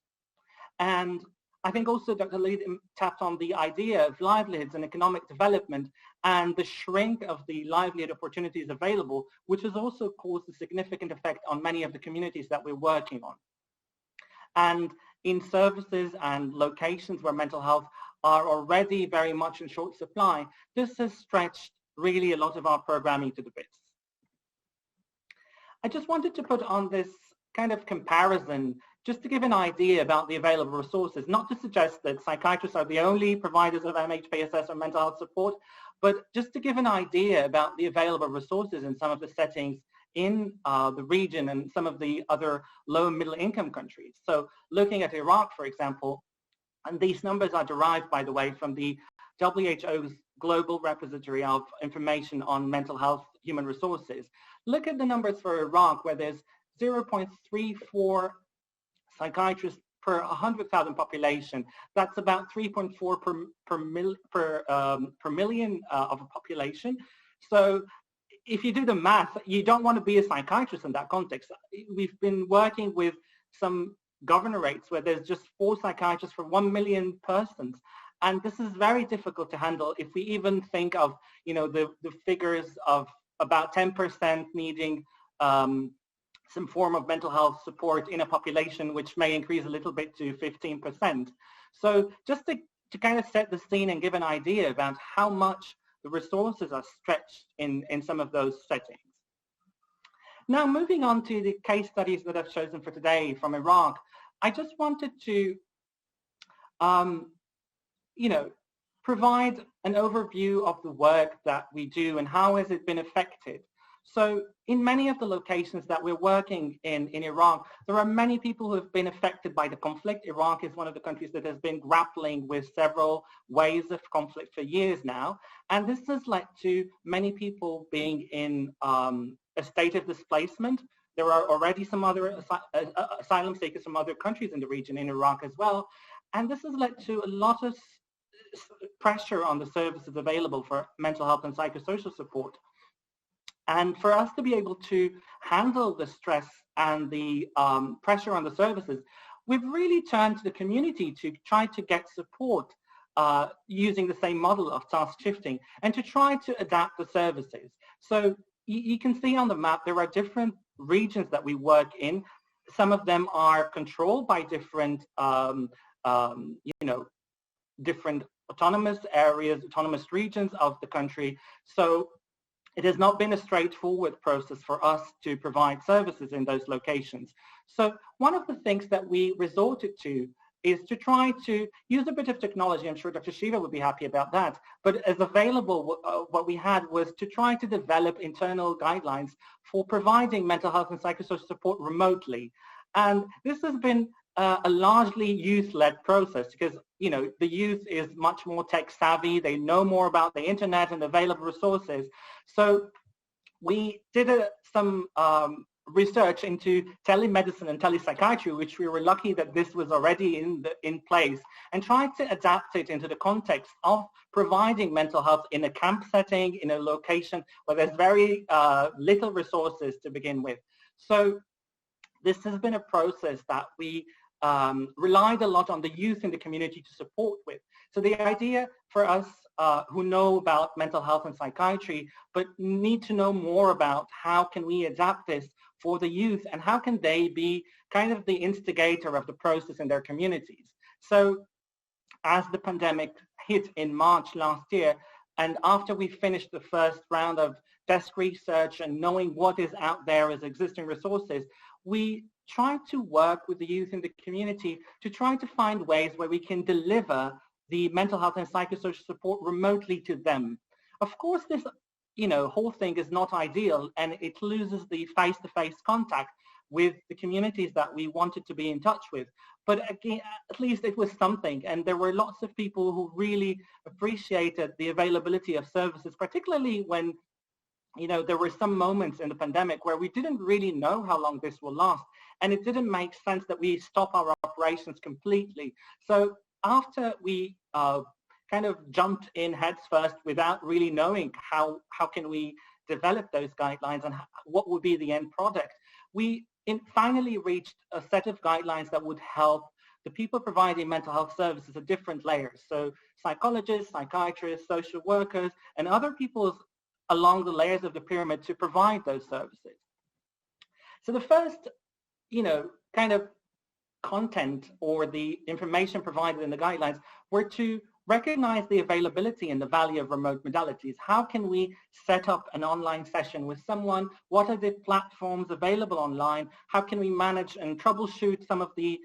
And I think also Dr. Lalitha tapped on the idea of livelihoods and economic development and the shrink of the livelihood opportunities available, which has also caused a significant effect on many of the communities that we're working on. And in services and locations where mental health are already very much in short supply, this has stretched really a lot of our programming to the bits. I just wanted to put on this kind of comparison just to give an idea about the available resources, not to suggest that psychiatrists are the only providers of MHPSS or mental health support, but just to give an idea about the available resources in some of the settings in the region and some of the other low and middle income countries. So looking at Iraq, for example, and these numbers are derived, by the way, from the WHO's Global Repository of Information on Mental Health Human Resources. Look at the numbers for Iraq, where there's 0.34 psychiatrists per 100,000 population. That's about 3.4 per million of a population. So if you do the math, you don't want to be a psychiatrist in that context. We've been working with some governorates where there's just 4 psychiatrists for 1 million persons. And this is very difficult to handle if we even think of, the figures of about 10% needing some form of mental health support in a population, which may increase a little bit to 15%. So just to kind of set the scene and give an idea about how much the resources are stretched in some of those settings. Now, moving on to the case studies that I've chosen for today from Iraq, I just wanted to, provide an overview of the work that we do and how has it been affected. So in many of the locations that we're working in Iraq, there are many people who have been affected by the conflict. Iraq is one of the countries that has been grappling with several waves of conflict for years now. And this has led to many people being in a state of displacement. There are already some other asylum seekers from other countries in the region, in Iraq as well. And this has led to a lot of pressure on the services available for mental health and psychosocial support. And for us to be able to handle the stress and the pressure on the services, we've really turned to the community to try to get support using the same model of task shifting and to try to adapt the services. So you can see on the map there are different regions that we work in. Some of them are controlled by different, different autonomous areas, autonomous regions of the country. So it has not been a straightforward process for us to provide services in those locations. So one of the things that we resorted to is to try to use a bit of technology. I'm sure Dr. Siva would be happy about that. But as available, what we had was to try to develop internal guidelines for providing mental health and psychosocial support remotely. And this has been a largely youth-led process because, the youth is much more tech savvy. They know more about the internet and available resources. So we did some research into telemedicine and telepsychiatry, which we were lucky that this was already in place, and tried to adapt it into the context of providing mental health in a camp setting, in a location where there's very little resources to begin with. So this has been a process that we relied a lot on the youth in the community to support with. So the idea for us who know about mental health and psychiatry, but need to know more about how can we adapt this for the youth and how can they be kind of the instigator of the process in their communities. So as the pandemic hit in March last year, and after we finished the first round of desk research and knowing what is out there as existing resources, we tried to work with the youth in the community to try to find ways where we can deliver the mental health and psychosocial support remotely to them. Of course, this whole thing is not ideal, and it loses the face-to-face contact with the communities that we wanted to be in touch with. But again, at least it was something, and there were lots of people who really appreciated the availability of services, particularly when there were some moments in the pandemic where we didn't really know how long this will last, and it didn't make sense that we stop our operations completely. So after we kind of jumped in heads first without really knowing how can we develop those guidelines and what would be the end product, we finally reached a set of guidelines that would help the people providing mental health services at different layers. So psychologists, psychiatrists, social workers, and other people along the layers of the pyramid to provide those services. So the first, kind of content or the information provided in the guidelines were to recognize the availability and the value of remote modalities. How can we set up an online session with someone? What are the platforms available online? How can we manage and troubleshoot some of the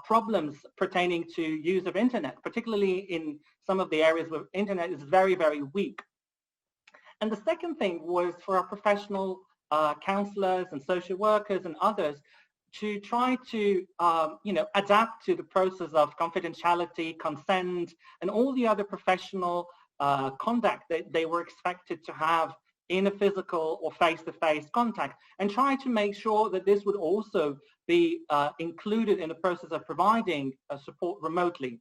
problems pertaining to use of internet, particularly in some of the areas where internet is very, very weak? And the second thing was for our professional counselors and social workers and others to try to, adapt to the process of confidentiality, consent, and all the other professional conduct that they were expected to have in a physical or face-to-face contact, and try to make sure that this would also be included in the process of providing support remotely.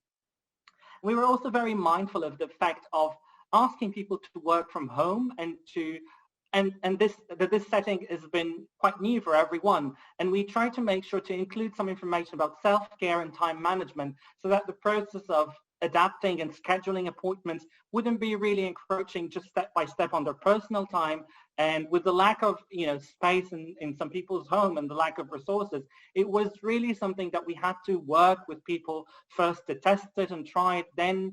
We were also very mindful of the fact of asking people to work from home and this setting has been quite new for everyone, and we try to make sure to include some information about self-care and time management so that the process of adapting and scheduling appointments wouldn't be really encroaching just step by step on their personal time. And with the lack of space in some people's home and the lack of resources, it was really something that we had to work with people first to test it and try it. Then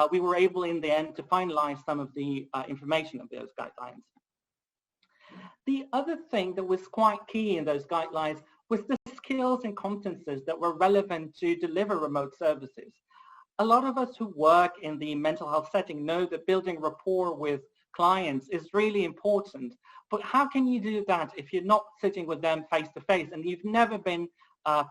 we were able in the end to finalize some of the information of those guidelines. The other thing that was quite key in those guidelines was the skills and competences that were relevant to deliver remote services. A lot of us who work in the mental health setting know that building rapport with clients is really important. But how can you do that if you're not sitting with them face to face and you've never been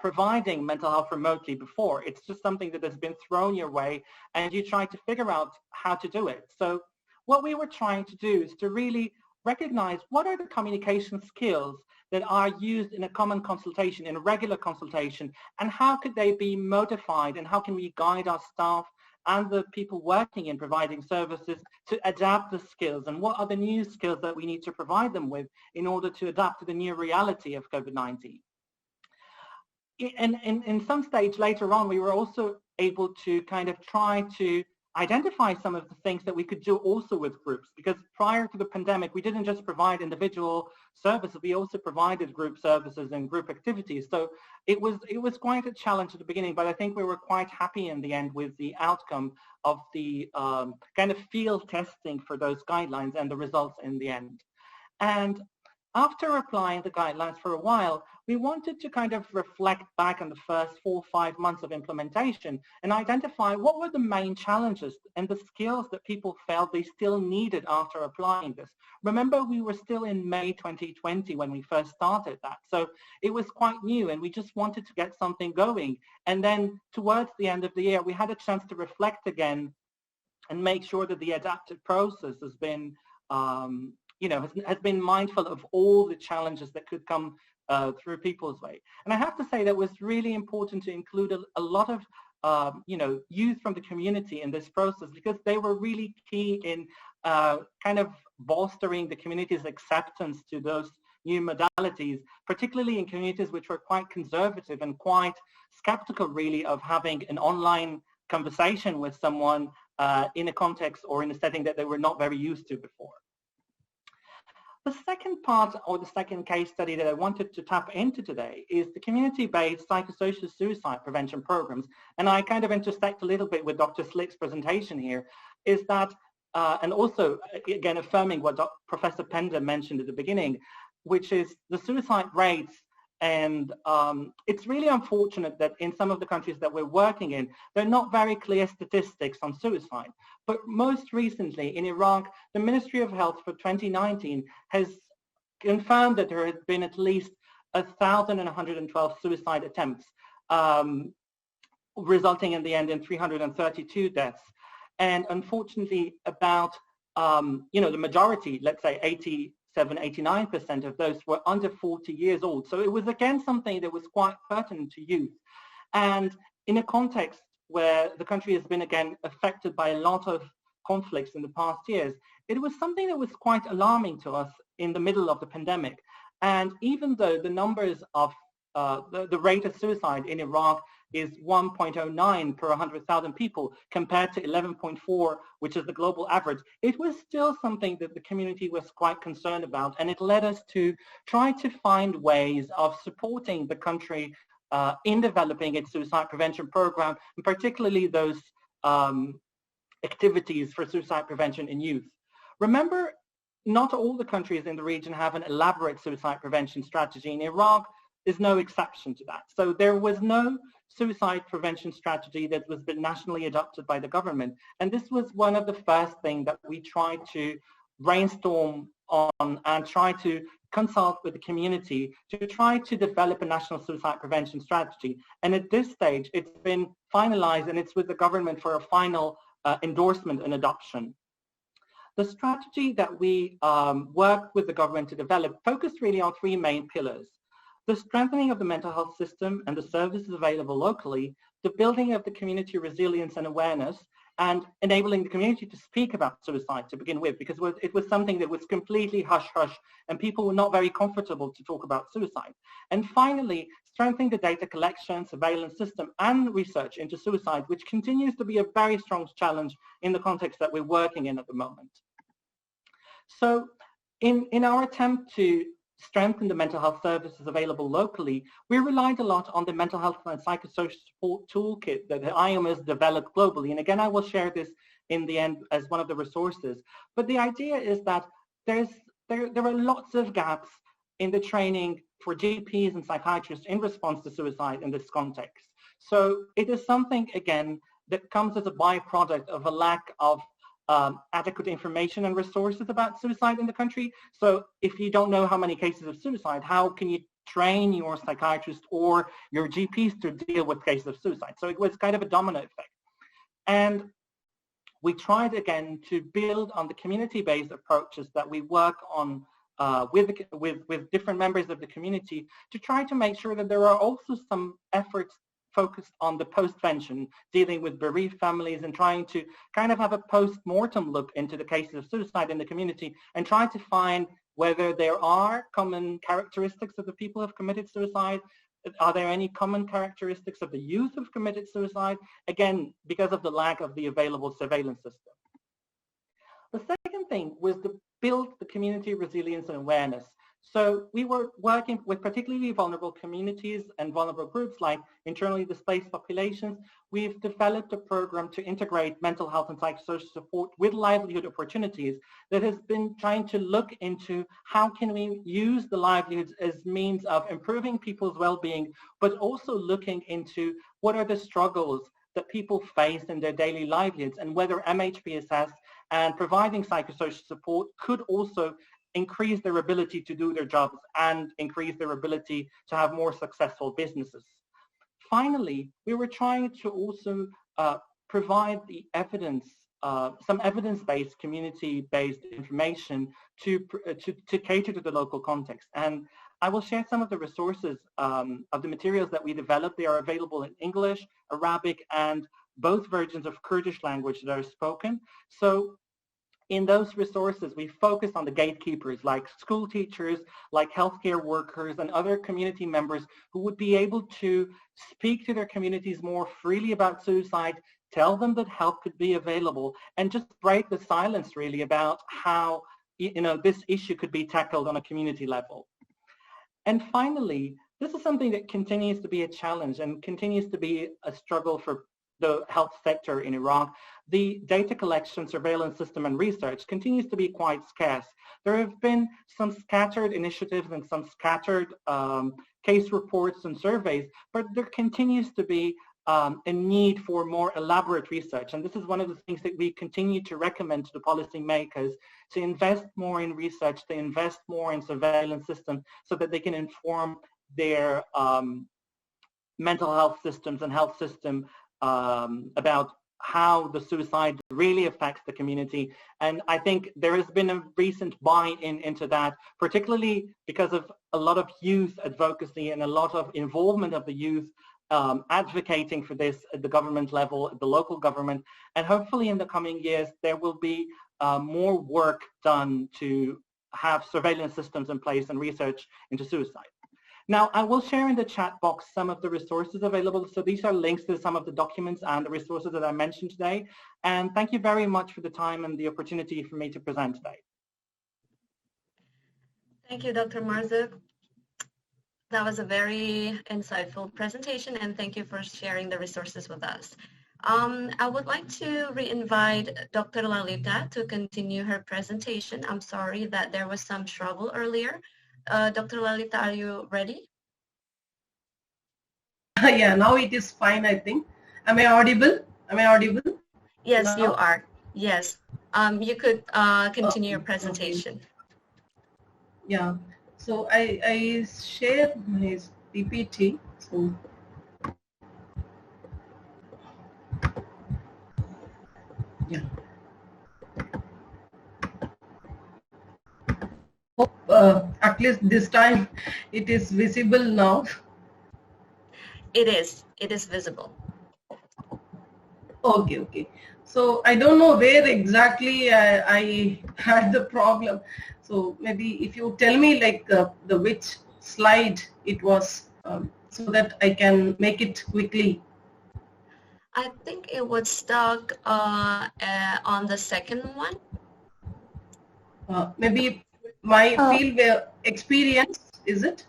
providing mental health remotely before? It's just something that has been thrown your way and you try to figure out how to do it. So what we were trying to do is to really recognize what are the communication skills that are used in a common consultation, in a regular consultation, and how could they be modified, and how can we guide our staff and the people working in providing services to adapt the skills, and what are the new skills that we need to provide them with in order to adapt to the new reality of COVID-19. And in some stage later on, we were also able to kind of try to identify some of the things that we could do also with groups, because prior to the pandemic, we didn't just provide individual services, we also provided group services and group activities. So it was quite a challenge at the beginning, but I think we were quite happy in the end with the outcome of the kind of field testing for those guidelines and the results in the end. And after applying the guidelines for a while, we wanted to kind of reflect back on the first 4 or 5 months of implementation and identify what were the main challenges and the skills that people felt they still needed after applying this. Remember, we were still in May 2020 when we first started that. So it was quite new and we just wanted to get something going. And then towards the end of the year, we had a chance to reflect again and make sure that the adaptive process has been has been mindful of all the challenges that could come through people's way. And I have to say that it was really important to include a lot of youth from the community in this process, because they were really key in kind of bolstering the community's acceptance to those new modalities, particularly in communities which were quite conservative and quite skeptical really of having an online conversation with someone in a context or in a setting that they were not very used to before. The second part, or the second case study that I wanted to tap into today, is the community-based psychosocial suicide prevention programs. And I kind of intersect a little bit with Dr. Szlyk's presentation here, is that, and also, again, affirming what Professor Pender mentioned at the beginning, which is the suicide rates And it's really unfortunate that in some of the countries that we're working in, there are not very clear statistics on suicide. But most recently in Iraq, the Ministry of Health for 2019 has confirmed that there had been at least 1,112 suicide attempts, resulting in the end in 332 deaths. And unfortunately, about, the majority, let's say 89% of those were under 40 years old. So it was again something that was quite pertinent to youth. And in a context where the country has been again affected by a lot of conflicts in the past years, it was something that was quite alarming to us in the middle of the pandemic. And even though the numbers of the rate of suicide in Iraq is 1.09 per 100,000 people compared to 11.4, which is the global average, it was still something that the community was quite concerned about, and it led us to try to find ways of supporting the country in developing its suicide prevention program, and particularly those activities for suicide prevention in youth. Remember, not all the countries in the region have an elaborate suicide prevention strategy, and Iraq is no exception to that. So there was no suicide prevention strategy that was been nationally adopted by the government. And this was one of the first things that we tried to brainstorm on and try to consult with the community to try to develop a national suicide prevention strategy. And at this stage, it's been finalized and it's with the government for a final endorsement and adoption. The strategy that we worked with the government to develop focused really on three main pillars: the strengthening of the mental health system and the services available locally, the building of the community resilience and awareness, and enabling the community to speak about suicide to begin with, because it was something that was completely hush-hush and people were not very comfortable to talk about suicide. And finally, strengthening the data collection, surveillance system, and research into suicide, which continues to be a very strong challenge in the context that we're working in at the moment. So in our attempt to strengthen the mental health services available locally, we relied a lot on the mental health and psychosocial support toolkit that the IOM developed globally. And again, I will share this in the end as one of the resources. But the idea is that there are lots of gaps in the training for GPs and psychiatrists in response to suicide in this context. So it is something, again, that comes as a byproduct of a lack of adequate information and resources about suicide in the country. So if you don't know how many cases of suicide, how can you train your psychiatrist or your GPs to deal with cases of suicide? So it was kind of a domino effect. And we tried again to build on the community-based approaches that we work on with different members of the community to try to make sure that there are also some efforts focused on the post-vention, dealing with bereaved families and trying to kind of have a post-mortem look into the cases of suicide in the community and try to find whether there are common characteristics of the people who have committed suicide. Are there any common characteristics of the youth who have committed suicide? Again, because of the lack of the available surveillance system. The second thing was to build the community resilience and awareness. So we were working with particularly vulnerable communities and vulnerable groups like internally displaced populations. We've developed a program to integrate mental health and psychosocial support with livelihood opportunities that has been trying to look into how can we use the livelihoods as means of improving people's well-being, but also looking into what are the struggles that people face in their daily livelihoods and whether MHPSS and providing psychosocial support could also increase their ability to do their jobs and increase their ability to have more successful businesses. Finally, we were trying to also provide the evidence, some evidence-based, community-based information to cater to the local context. And I will share some of the resources of the materials that we developed. They are available in English, Arabic, and both versions of Kurdish language that are spoken. So in those resources, we focus on the gatekeepers like school teachers, like healthcare workers, and other community members who would be able to speak to their communities more freely about suicide, tell them that help could be available, and just break the silence really about how this issue could be tackled on a community level. And finally, this is something that continues to be a challenge and continues to be a struggle for the health sector in Iraq. The data collection, surveillance system, and research continues to be quite scarce. There have been some scattered initiatives and some scattered case reports and surveys, but there continues to be a need for more elaborate research. And this is one of the things that we continue to recommend to the policymakers, to invest more in research, to invest more in surveillance systems so that they can inform their mental health systems and health system about how the suicide really affects the community. And I think there has been a recent buy-in into that, particularly because of a lot of youth advocacy and a lot of involvement of the youth advocating for this at the government level, at the local government. And hopefully in the coming years, there will be more work done to have surveillance systems in place and research into suicide. Now, I will share in the chat box some of the resources available. So these are links to some of the documents and the resources that I mentioned today. And thank you very much for the time and the opportunity for me to present today. Thank you, Dr. Marzouk. That was a very insightful presentation, and thank you for sharing the resources with us. I would like to re-invite Dr. Lalitha to continue her presentation. I'm sorry that there was some trouble earlier. Dr. Lalitha, are you ready? Yeah, now it is fine, I think. Am I audible? Am I audible? Yes, now? you are. Yes. You could continue your presentation. Okay. Yeah. So I share my PPT. So yeah. Hope at least this time it is visible now. It is visible. Okay, okay. So I don't know where exactly I had the problem. So maybe if you tell me like the which slide it was, so that I can make it quickly. I think it was stuck on the second one. Maybe my field experience, is it?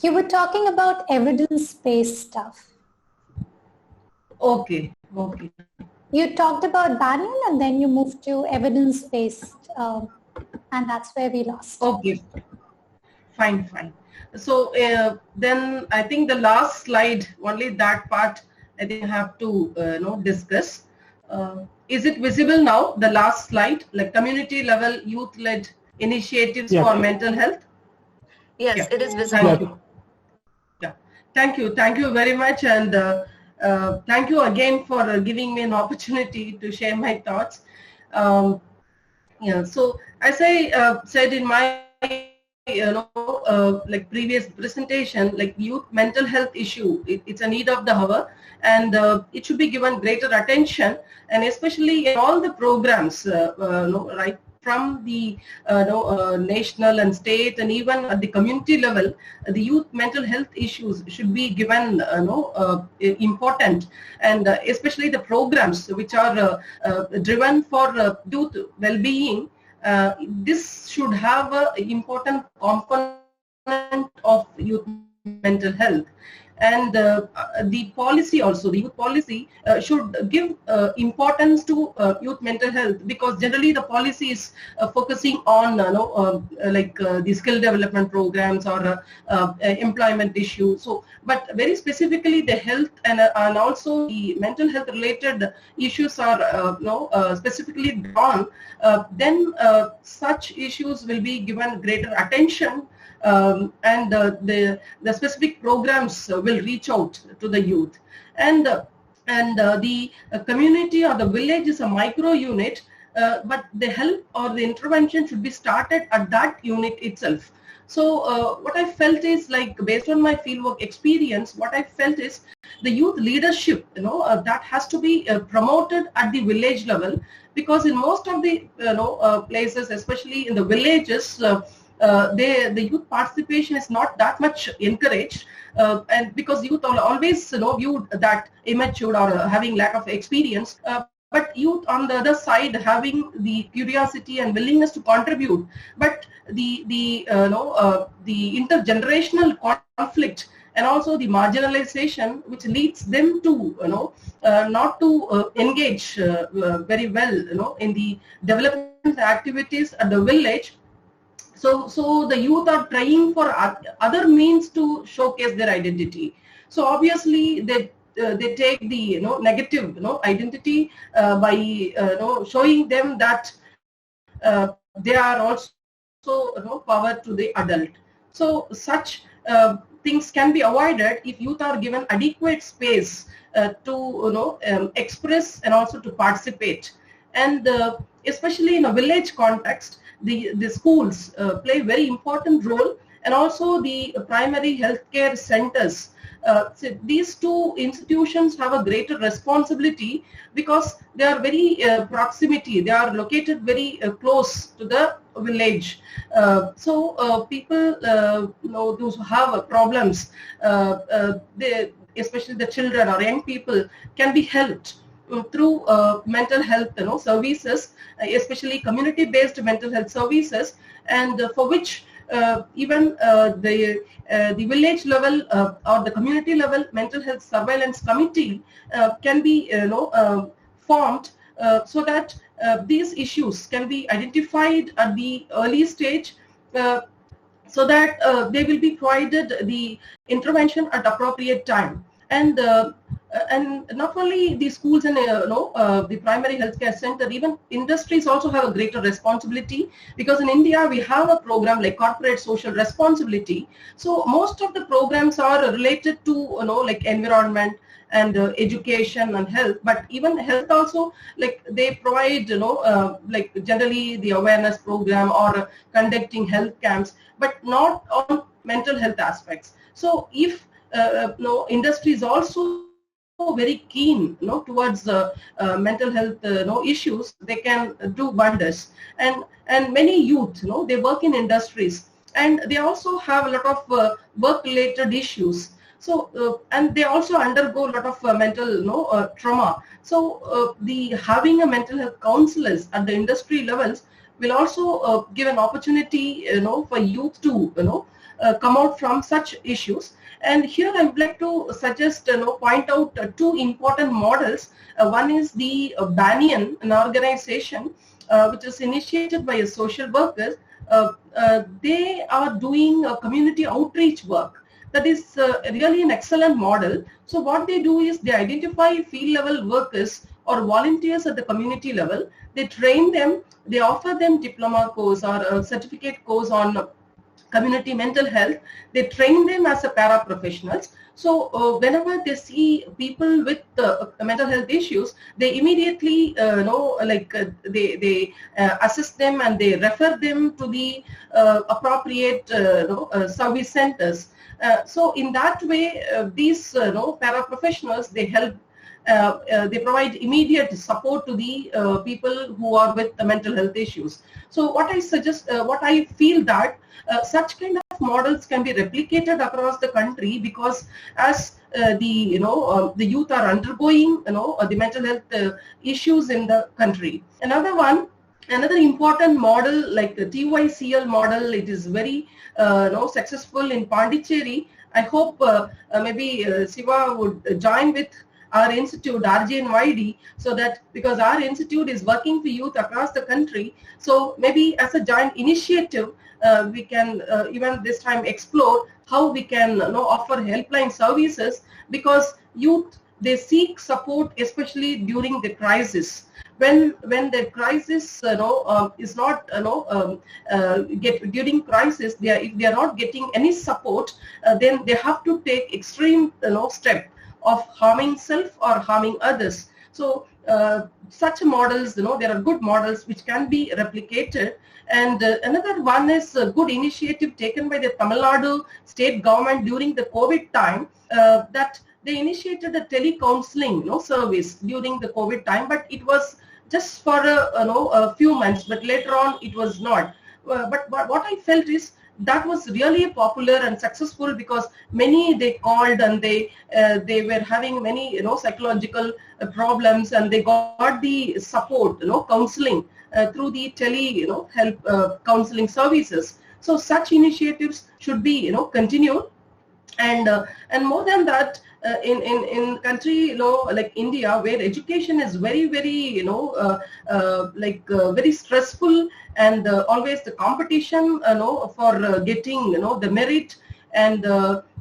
You were talking about evidence-based stuff. Okay, okay. You talked about Banyan and then you moved to evidence-based, and that's where we lost. Okay, fine, fine. So then I think the last slide, only that part I think I have to discuss. Is it visible now, the last slide, like community level youth-led initiatives for mental health? Yes, yeah. It is visible. Yeah, thank you very much, and thank you again for giving me an opportunity to share my thoughts. Yeah, so as I said in my like previous presentation, like youth mental health issue, it's a need of the hour, and it should be given greater attention, and especially in all the programs, right from the national and state, and even at the community level, the youth mental health issues should be given important, and especially the programs which are driven for youth well-being. This should have an important component of youth mental health, and the policy also, the youth policy should give importance to youth mental health, because generally the policy is focusing on the skill development programs or employment issues. So, but very specifically the health and also the mental health related issues are specifically drawn. Then such issues will be given greater attention. And the specific programs will reach out to the youth, and the community or the village is a micro unit, but the help or the intervention should be started at that unit itself. So what I felt is, like, based on my fieldwork experience, what I felt is the youth leadership, that has to be promoted at the village level, because in most of the places, especially in the villages, the youth participation is not that much encouraged, and because youth are always viewed that immature or having lack of experience, but youth on the other side having the curiosity and willingness to contribute, but the intergenerational conflict and also the marginalization, which leads them to not to engage very well in the development activities at the village. So the youth are trying for other means to showcase their identity. So obviously they take the negative identity by showing them that they are also power to the adult. So such things can be avoided if youth are given adequate space to express and also to participate. And especially in a village context, the schools play a very important role, and also the primary healthcare centers. So these two institutions have a greater responsibility because they are very proximity. They are located very close to the village. So people those who have problems, especially the children or young people, can be helped through mental health services, especially community-based mental health services, and for which even the village level or the community level mental health surveillance committee can be formed so that these issues can be identified at the early stage, so that they will be provided the intervention at appropriate time. And not only the schools and the primary healthcare center, even industries also have a greater responsibility, because in India we have a program like corporate social responsibility. So most of the programs are related to like environment and education and health, but even health also, like they provide like generally the awareness program or conducting health camps, but not on mental health aspects. So if industry is also very keen towards mental health issues, they can do wonders. And many youth they work in industries, and they also have a lot of work related issues. So and they also undergo a lot of mental trauma. So the having a mental health counselors at the industry levels will also give an opportunity for youth to come out from such issues. And here I would like to suggest, point out two important models. One is the Banyan, an organization which is initiated by a social worker. They are doing community outreach work. That is really an excellent model. So what they do is they identify field level workers or volunteers at the community level. They train them. They offer them diploma course or a certificate course on community mental health. They train them as a paraprofessionals. So whenever they see people with mental health issues, they immediately they assess them and they refer them to the appropriate service centers. So in that way, these paraprofessionals, they help. They provide immediate support to the people who are with the mental health issues. So what I suggest, what I feel that such kind of models can be replicated across the country, because as the youth are undergoing the mental health issues in the country. Another important model like the TYCL model, it is very successful in Pondicherry. I hope maybe Siva would join with our institute, RJNYD, so that because our institute is working for youth across the country, so maybe as a joint initiative, we can even this time explore how we can offer helpline services, because youth, they seek support especially during the crisis. When the crisis is not during crisis, if they are not getting any support, then they have to take extreme step of harming self or harming others. So such models, there are good models which can be replicated. And another one is a good initiative taken by the Tamil Nadu state government during the COVID time, that they initiated a telecounseling service during the COVID time, but it was just for a few months, but later on it was not. But what I felt is that was really popular and successful, because many they called and they were having many psychological problems, and they got the support counseling through the tele help counseling services. So such initiatives should be continued, and more than that, in country, like India, where education is very, very, very stressful, and always the competition, for getting, the merit, and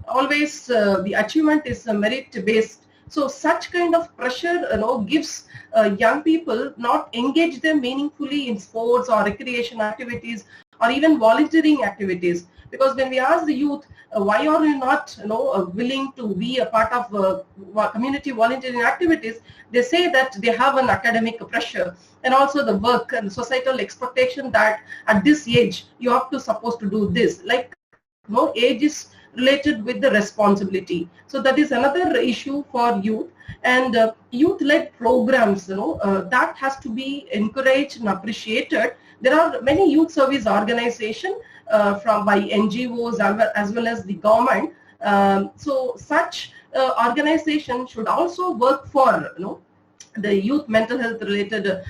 always the achievement is merit based. So such kind of pressure, gives young people not engage them meaningfully in sports or recreation activities or even volunteering activities. Because when we ask the youth, why are you not, willing to be a part of community volunteering activities, they say that they have an academic pressure, and also the work and societal expectation that at this age you have to supposed to do this. Like, age is related with the responsibility. So that is another issue for youth, and youth-led programs, that has to be encouraged and appreciated. There are many youth service organizations by NGOs as well as the government. So such organization should also work for, the youth mental health related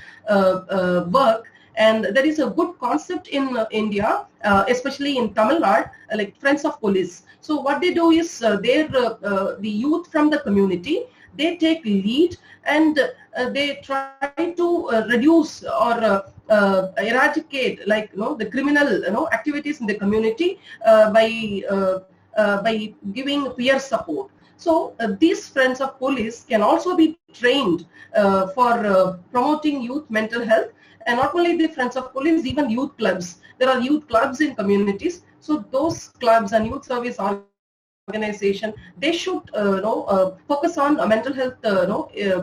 work. And there is a good concept in India, especially in Tamil Nadu, like Friends of Police. So what they do is, the youth from the community, they take lead, and they try to reduce or eradicate, like, the criminal, activities in the community by giving peer support. So these Friends of Police can also be trained for promoting youth mental health. And not only the Friends of Police, even youth clubs. There are youth clubs in communities. So those clubs and youth service organization, they should focus on mental health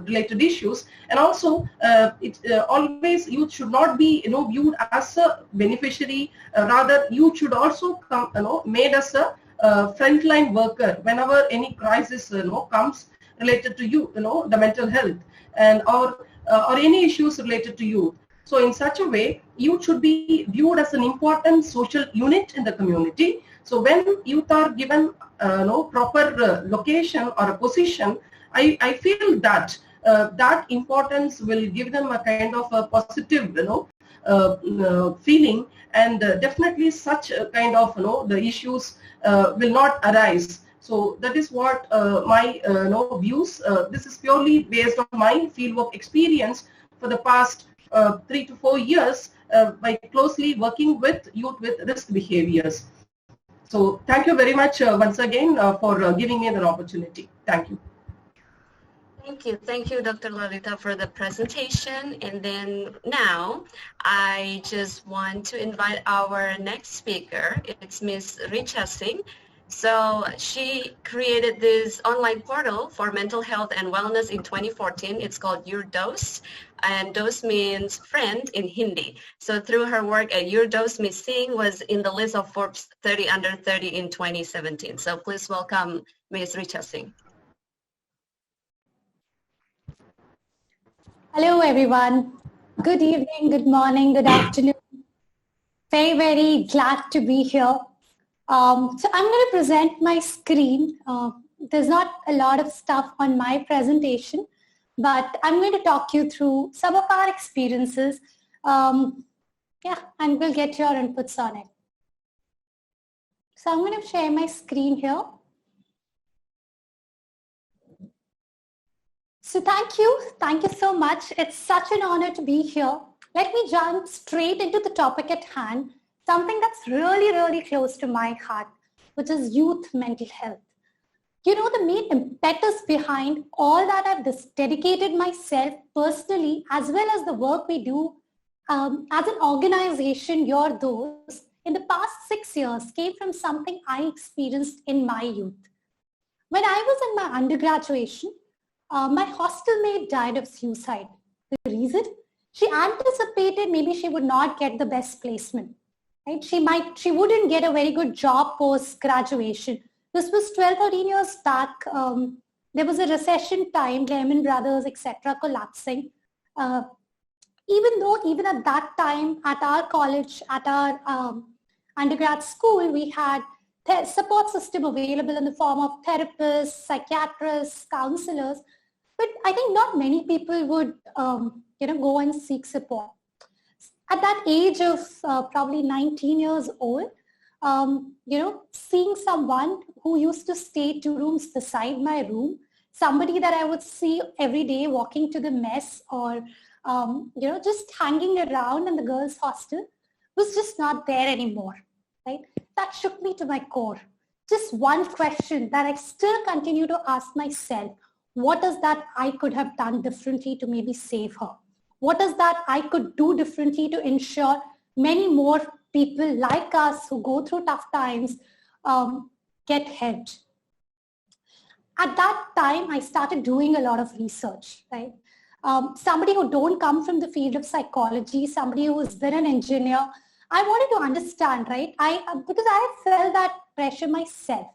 related issues. And also always youth should not be viewed as a beneficiary. Rather, youth should also come made as a frontline worker whenever any crisis comes related to you, the mental health, and or any issues related to youth. So in such a way, youth should be viewed as an important social unit in the community. So when youth are given proper location or a position, I feel that that importance will give them a kind of a positive feeling, and definitely such a kind of the issues will not arise. So that is what my views. This is purely based on my fieldwork experience for the past 3 to 4 years by closely working with youth with risk behaviors. So thank you very much once again for giving me the opportunity. Thank you. Thank you, Dr. Lalitha, for the presentation. And then now I just want to invite our next speaker. It's Ms. Richa Singh. So she created this online portal for mental health and wellness in 2014. It's called YourDOST, and DOST means friend in Hindi. So through her work at YourDOST, Ms. Singh was in the list of Forbes 30 under 30 in 2017. So please welcome Ms. Richa Singh. Hello, everyone. Good evening, good morning, good afternoon. Very, very glad to be here. So I'm going to present my screen. There's not a lot of stuff on my presentation, but I'm going to talk you through some of our experiences. And we'll get your inputs on it. So I'm going to share my screen here. So thank you so much. It's such an honor to be here. Let me jump straight into the topic at hand, something that's really, really close to my heart, which is youth mental health. You know, the main impetus behind all that I've dedicated myself personally, as well as the work we do as an organization, YourDOST, in the past 6 years came from something I experienced in my youth. When I was in my undergraduation, my hostel mate died of suicide. The reason? She anticipated maybe she would not get the best placement. Right? She wouldn't get a very good job post-graduation. This was 12, 13 years back. There was a recession time, Lehman Brothers, etc., collapsing. Even at that time, at our college, at our undergrad school, we had support system available in the form of therapists, psychiatrists, counselors. But I think not many people would, go and seek support. At that age of probably 19 years old, seeing someone who used to stay 2 rooms beside my room, somebody that I would see every day walking to the mess or, just hanging around in the girls' hostel was just not there anymore, right? That shook me to my core. Just one question that I still continue to ask myself: what is that I could have done differently to maybe save her? What is that I could do differently to ensure many more people like us who go through tough times get helped? At that time, I started doing a lot of research, right? Somebody who don't come from the field of psychology, somebody who has been an engineer, I wanted to understand, right? Because I felt that pressure myself.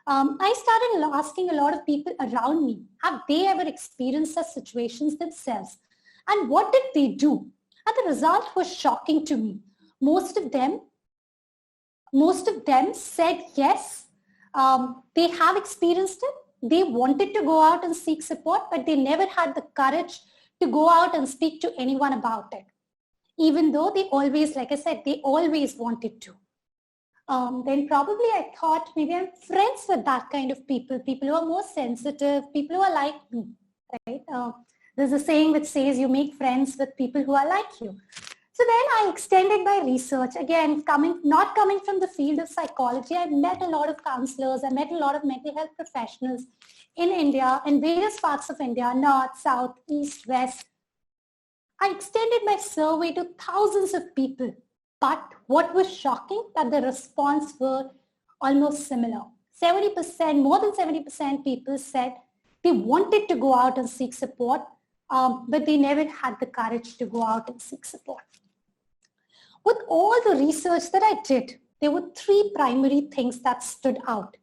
I started asking a lot of people around me, have they ever experienced such situations themselves? And what did they do? And the result was shocking to me. Most of them said yes, they have experienced it. They wanted to go out and seek support, but they never had the courage to go out and speak to anyone about it. Even though they always, like I said, they always wanted to. Then probably I thought maybe I'm friends with that kind of people who are more sensitive, people who are like me, right? There's a saying which says you make friends with people who are like you. So then I extended my research, again, not coming from the field of psychology. I met a lot of counselors, I met a lot of mental health professionals in India, in various parts of India, north, south, east, west. I extended my survey to thousands of people. But what was shocking, that the response were almost similar. 70%, more than 70% people said they wanted to go out and seek support, but they never had the courage to go out and seek support. With all the research that I did, there were 3 primary things that stood out.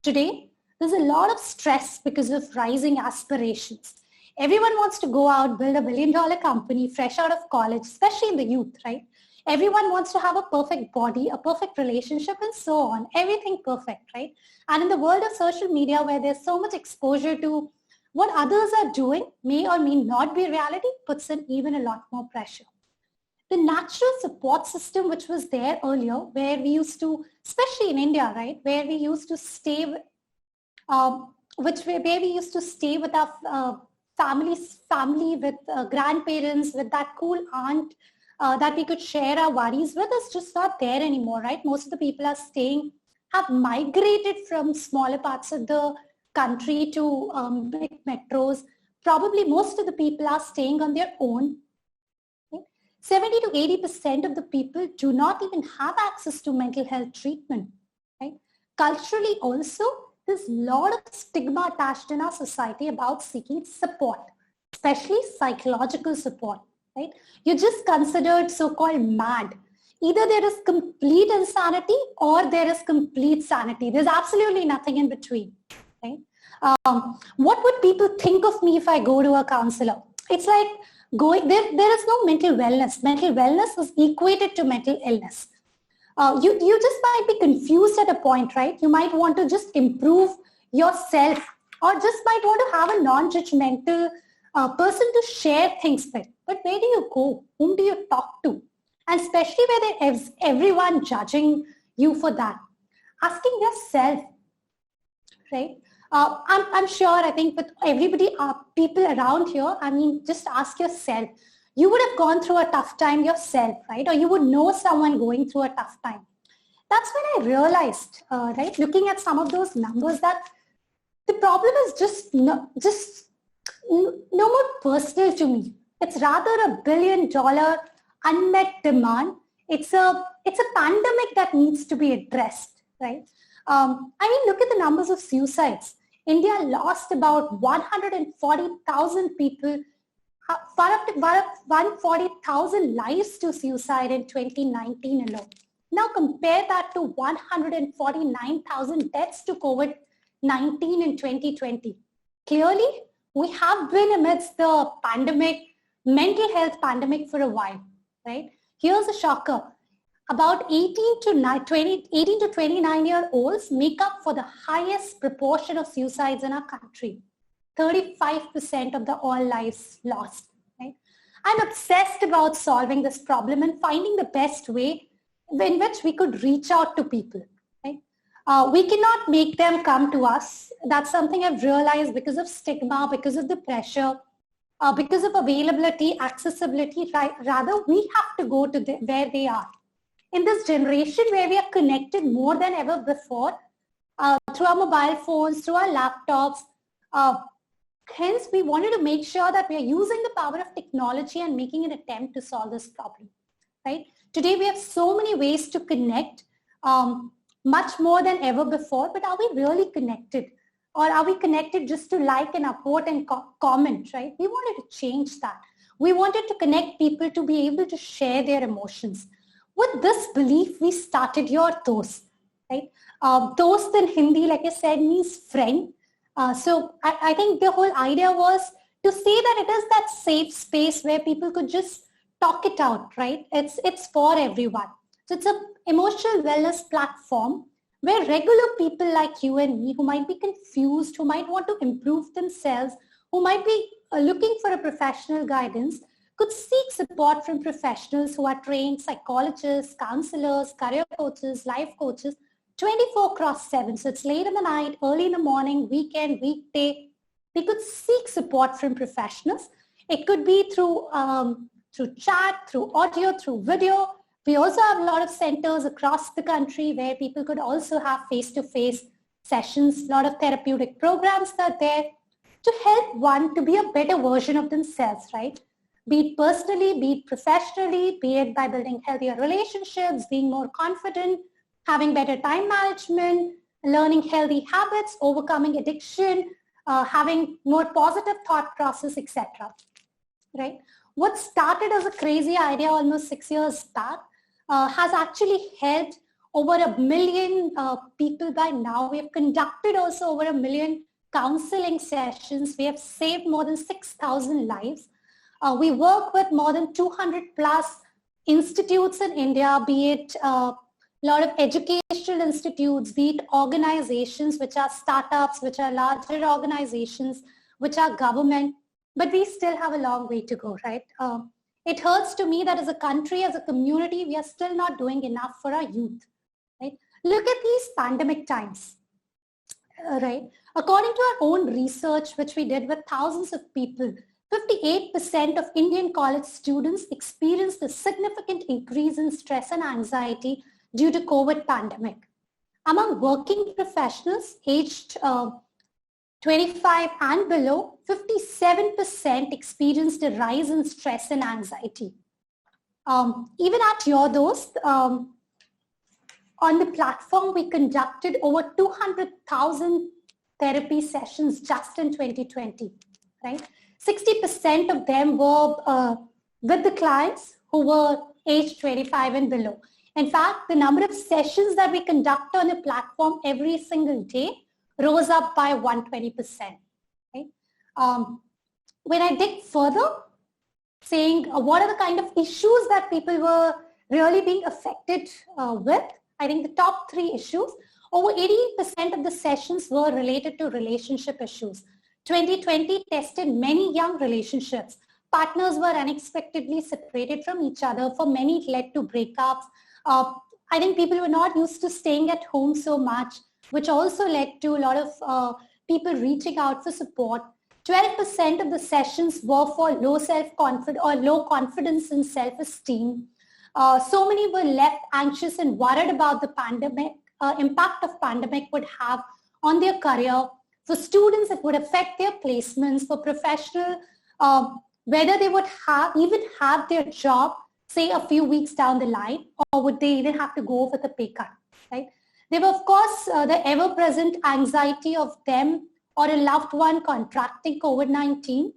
Today, there's a lot of stress because of rising aspirations. Everyone wants to go out, build a $1 billion company fresh out of college, especially in the youth, right? Everyone wants to have a perfect body, a perfect relationship, and so on. Everything perfect, right? And in the world of social media, where there's so much exposure to what others are doing, may or may not be reality, puts in even a lot more pressure. The natural support system, which was there earlier, where we used to, especially in India, right, where we used to stay, where we used to stay with our family, with grandparents, with that cool aunt that we could share our worries with, is just not there anymore, right? Most of the people have migrated from smaller parts of the country to big metros. Probably most of the people are staying on their own. 70 to 80% of the people do not even have access to mental health treatment, right? Culturally also, there's a lot of stigma attached in our society about seeking support, especially psychological support, right? You're just considered so-called mad. Either there is complete insanity or there is complete sanity. There's absolutely nothing in between, right? What would people think of me if I go to a counselor? It's like there is no mental wellness. Mental wellness is equated to mental illness. You just might be confused at a point, right? You might want to just improve yourself, or just might want to have a non-judgmental person to share things with. But where do you go? Whom do you talk to? And especially where there's everyone judging you for that. Asking yourself, right? I'm sure, I think with everybody, people around here, I mean, just ask yourself. You would have gone through a tough time yourself, right? Or you would know someone going through a tough time. That's when I realized, right, looking at some of those numbers, that the problem is no more personal to me. It's rather $1 billion unmet demand. It's a pandemic that needs to be addressed, right? I mean, look at the numbers of suicides. India lost about 140,000 people, 140,000 lives to suicide in 2019 alone. Now compare that to 149,000 deaths to COVID-19 in 2020. Clearly, we have been amidst the pandemic, mental health pandemic for a while, right? Here's a shocker. About 18 to 29-year-olds make up for the highest proportion of suicides in our country. 35% of the all lives lost, right? I'm obsessed about solving this problem and finding the best way in which we could reach out to people. Right? We cannot make them come to us. That's something I've realized because of stigma, because of the pressure, because of availability, accessibility. Right? Rather, we have to go to where they are. In this generation where we are connected more than ever before, through our mobile phones, through our laptops, hence we wanted to make sure that we are using the power of technology and making an attempt to solve this problem. Right? Today we have so many ways to connect, much more than ever before, but are we really connected? Or are we connected just to like and upvote and comment, right? We wanted to change that. We wanted to connect people to be able to share their emotions. With this belief, we started YourDOST, right? Dost in Hindi, like I said, means friend. So I think the whole idea was to say that it is that safe space where people could just talk it out, right? It's for everyone. So it's an emotional wellness platform where regular people like you and me who might be confused, who might want to improve themselves, who might be looking for a professional guidance, could seek support from professionals who are trained psychologists, counselors, career coaches, life coaches, 24/7. So it's late in the night, early in the morning, weekend, weekday. They could seek support from professionals. It could be through chat, through audio, through video. We also have a lot of centers across the country where people could also have face-to-face sessions. A lot of therapeutic programs that are there to help one to be a better version of themselves, right? Be it personally, be it professionally, be it by building healthier relationships, being more confident, having better time management, learning healthy habits, overcoming addiction, having more positive thought process, etc. Right? What started as a crazy idea almost 6 years back has actually helped over 1 million people by now. We have conducted also over 1 million counseling sessions. We have saved more than 6,000 lives. We work with more than 200 plus institutes in India, be it a lot of educational institutes, be it organizations which are startups, which are larger organizations, which are government, but we still have a long way to go, right? It hurts to me that as a country, as a community, we are still not doing enough for our youth, right? Look at these pandemic times, right? According to our own research, which we did with thousands of people, 58% of Indian college students experienced a significant increase in stress and anxiety due to COVID pandemic. Among working professionals aged 25 and below, 57% experienced a rise in stress and anxiety. Even at YourDOST, on the platform, we conducted over 200,000 therapy sessions just in 2020, right? 60% of them were with the clients who were aged 25 and below. In fact, the number of sessions that we conduct on the platform every single day rose up by 120%. Right? When I dig further, saying what are the kind of issues that people were really being affected with, I think the top 3 issues, over 80% of the sessions were related to relationship issues. 2020 tested many young relationships. Partners were unexpectedly separated from each other. For many, it led to breakups. I think people were not used to staying at home so much, which also led to a lot of people reaching out for support. 12% of the sessions were for low self-confidence or low confidence and self-esteem. So many were left anxious and worried about the pandemic, impact of pandemic would have on their career. For students, it would affect their placements. For professional, whether they would even have their job, say a few weeks down the line, or would they even have to go with a pay cut, right? There were, of course, the ever-present anxiety of them or a loved one contracting COVID-19.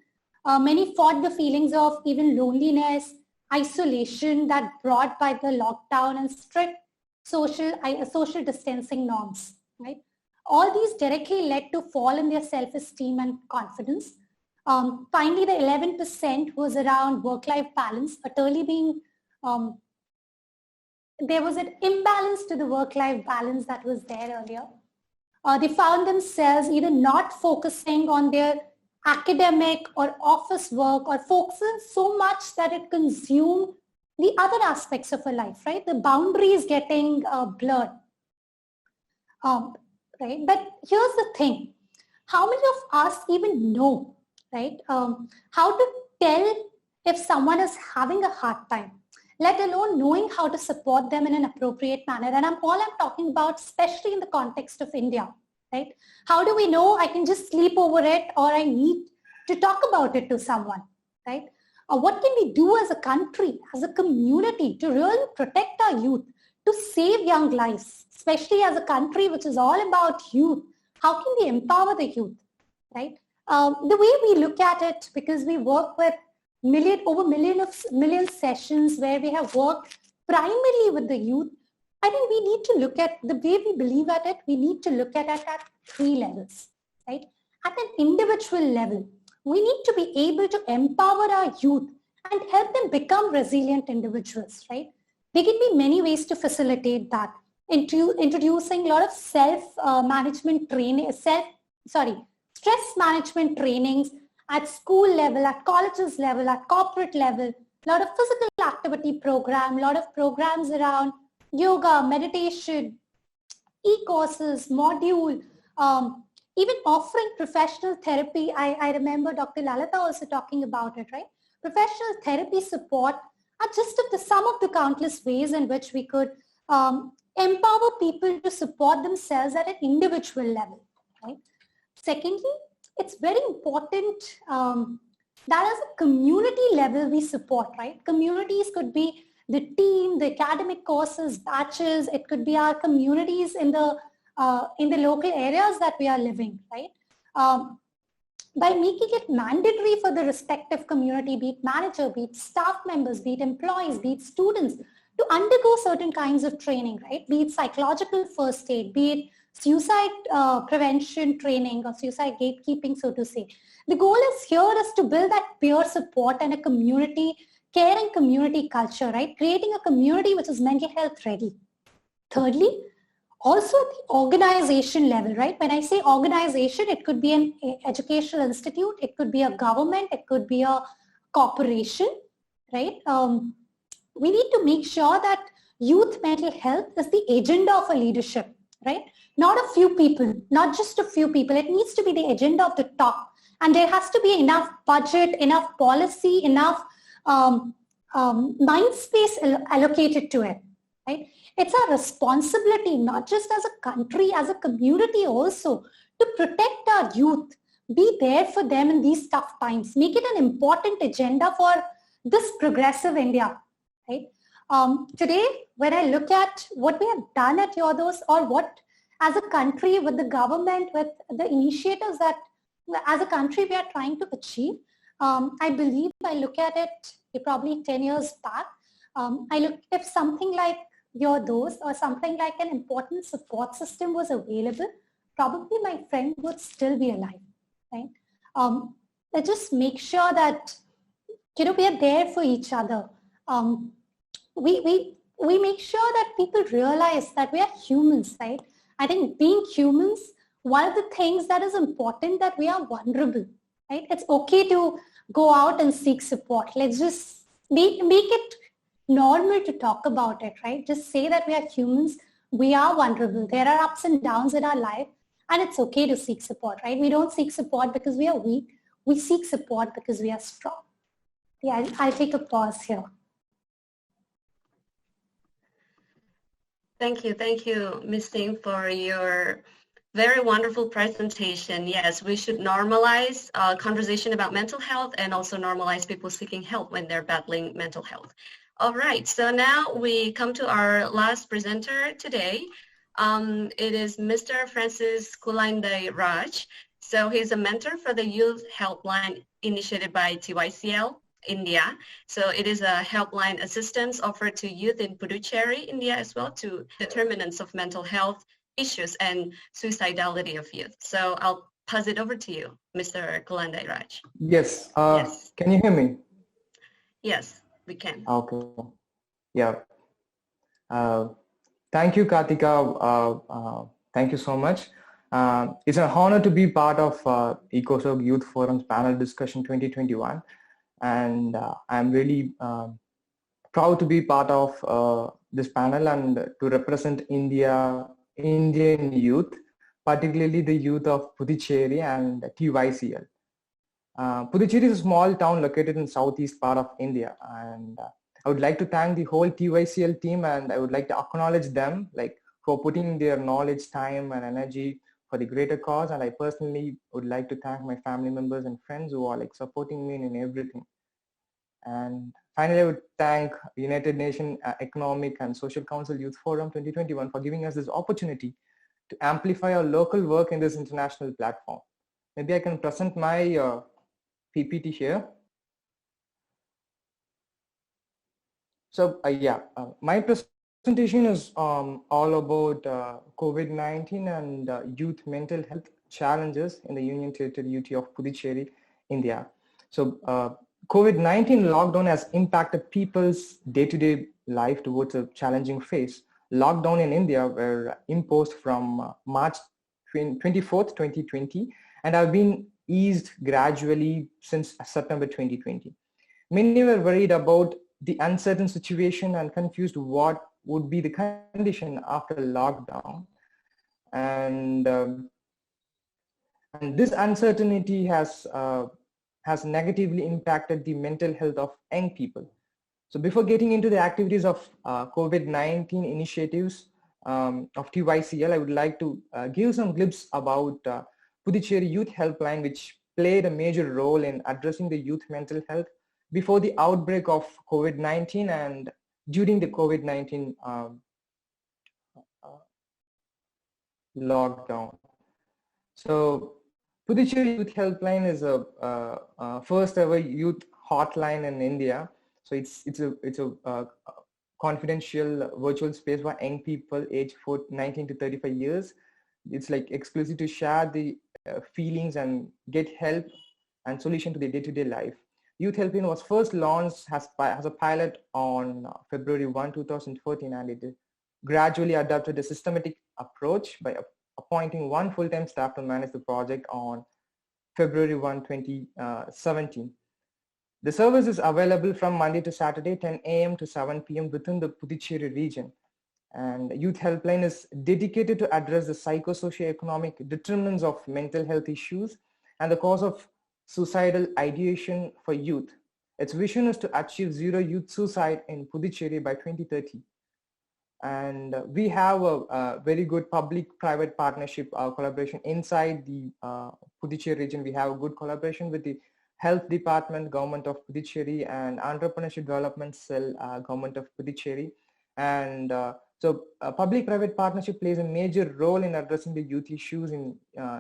Many fought the feelings of even loneliness, isolation that brought by the lockdown and strict social distancing norms, right? All these directly led to fall in their self-esteem and confidence. Finally, the 11% was around work-life balance, utterly being, there was an imbalance to the work-life balance that was there earlier. They found themselves either not focusing on their academic or office work or focusing so much that it consumed the other aspects of a life, right? The boundaries getting blurred, right? But here's the thing. How many of us even know, right? How to tell if someone is having a hard time, let alone knowing how to support them in an appropriate manner. And I'm talking about, especially in the context of India, right? How do we know I can just sleep over it, or I need to talk about it to someone, right? What can we do as a country, as a community, to really protect our youth, to save young lives, especially as a country which is all about youth? How can we empower the youth, right? The way we look at it, because we work with over million sessions where we have worked primarily with the youth, I think we need to look at the way we believe at it. We need to look at it at 3 levels, right? At an individual level, we need to be able to empower our youth and help them become resilient individuals, right? There can be many ways to facilitate that. Introducing a lot of self-management training, stress management trainings at school level, at colleges level, at corporate level, a lot of physical activity program, a lot of programs around yoga, meditation, e-courses, module, even offering professional therapy. I remember Dr. Lalitha also talking about it, right? Professional therapy support are just some of the countless ways in which we could empower people to support themselves at an individual level, right? Secondly, it's very important that as a community level we support, right? Communities could be the team, the academic courses, batches. It could be our communities in the local areas that we are living, right? By making it mandatory for the respective community, be it manager, be it staff members, be it employees, be it students, to undergo certain kinds of training, right? Be it psychological first aid, be it suicide prevention training or suicide gatekeeping, so to say. The goal is to build that peer support and a community, caring community culture, right? Creating a community which is mental health ready. Thirdly, also at the organization level, right? When I say organization, it could be an educational institute, it could be a government, it could be a corporation, right? We need to make sure that youth mental health is the agenda of a leadership, right? Not a few people, not just a few people. It needs to be the agenda of the top. And there has to be enough budget, enough policy, enough mind space allocated to it, right? It's our responsibility, not just as a country, as a community also, to protect our youth, be there for them in these tough times, make it an important agenda for this progressive India, right? Today, when I look at what we have done at YourDOST, or what as a country with the government, with the initiatives that as a country we are trying to achieve, I believe I look at it probably 10 years back. I look, if something like YourDOST or something like an important support system was available, probably my friend would still be alive, right? Let's just make sure that, we are there for each other. We make sure that people realize that we are humans, right? I think being humans, one of the things that is important, that we are vulnerable, right? It's okay to go out and seek support. Let's just make it normal to talk about it, right? Just say that we are humans, we are vulnerable. There are ups and downs in our life, and it's okay to seek support, right? We don't seek support because we are weak. We seek support because we are strong. Yeah, I'll take a pause here. Thank you, Ms. Singh, for your very wonderful presentation. Yes, we should normalize conversation about mental health, and also normalize people seeking help when they're battling mental health. All right, so now we come to our last presenter today. It is Mr. Francis Kulandai Raj. So he's a mentor for the Youth Helpline initiated by TYCL India. So it is a helpline assistance offered to youth in Puducherry, India, as well, to determinants of mental health issues and suicidality of youth. So I'll pass it over to you, Mr. Kulandai Raj. Yes. Yes. Can you hear me? Yes, we can. Okay. Yeah. Thank you, Kartika. Thank you so much. It's an honor to be part of ECOSOC Youth Forum's panel discussion 2021. And I'm really proud to be part of this panel and to represent Indian youth, particularly the youth of Puducherry and TYCL. Puducherry is a small town located in southeast part of India, and I would like to thank the whole TYCL team, and I would like to acknowledge them for putting their knowledge, time and energy for the greater cause. And I personally would like to thank my family members and friends who are supporting me in everything. And finally, I would thank United Nations Economic and Social Council YouthForum 2021 for giving us this opportunity to amplify our local work in this international platform. Maybe I can present my PPT here. So my presentation is all about COVID-19 and youth mental health challenges in the Union Territory UT of Puducherry, India. So COVID-19 lockdown has impacted people's day-to-day life towards a challenging phase. Lockdown in India were imposed from March 24th, 2020, and have been eased gradually since September 2020. Many were worried about the uncertain situation and confused what would be the condition after lockdown. And this uncertainty has negatively impacted the mental health of young people. So before getting into the activities of COVID-19 initiatives of TYCL, I would like to give some glimpse about Puducherry Youth Helpline, which played a major role in addressing the youth mental health before the outbreak of COVID-19 and during the COVID-19 lockdown. So Puducherry Youth Helpline is a first ever youth hotline in India. So it's a confidential virtual space for young people aged 19 to 35 years. It's exclusive to share the feelings and get help and solution to their day-to-day life. Youth Helpline was first launched as a pilot on February 1, 2014, and it gradually adopted a systematic approach by appointing one full-time staff to manage the project on February 1, 2017. The service is available from Monday to Saturday, 10 a.m. to 7 p.m. within the Puducherry region. And Youth Helpline is dedicated to address the psychosocioeconomic determinants of mental health issues and the cause of suicidal ideation for youth. Its vision is to achieve zero youth suicide in Puducherry by 2030. And we have a very good public-private partnership collaboration inside the Puducherry region. We have a good collaboration with the Health Department, Government of Puducherry, and Entrepreneurship Development Cell, Government of Puducherry. And so public-private partnership plays a major role in addressing the youth issues in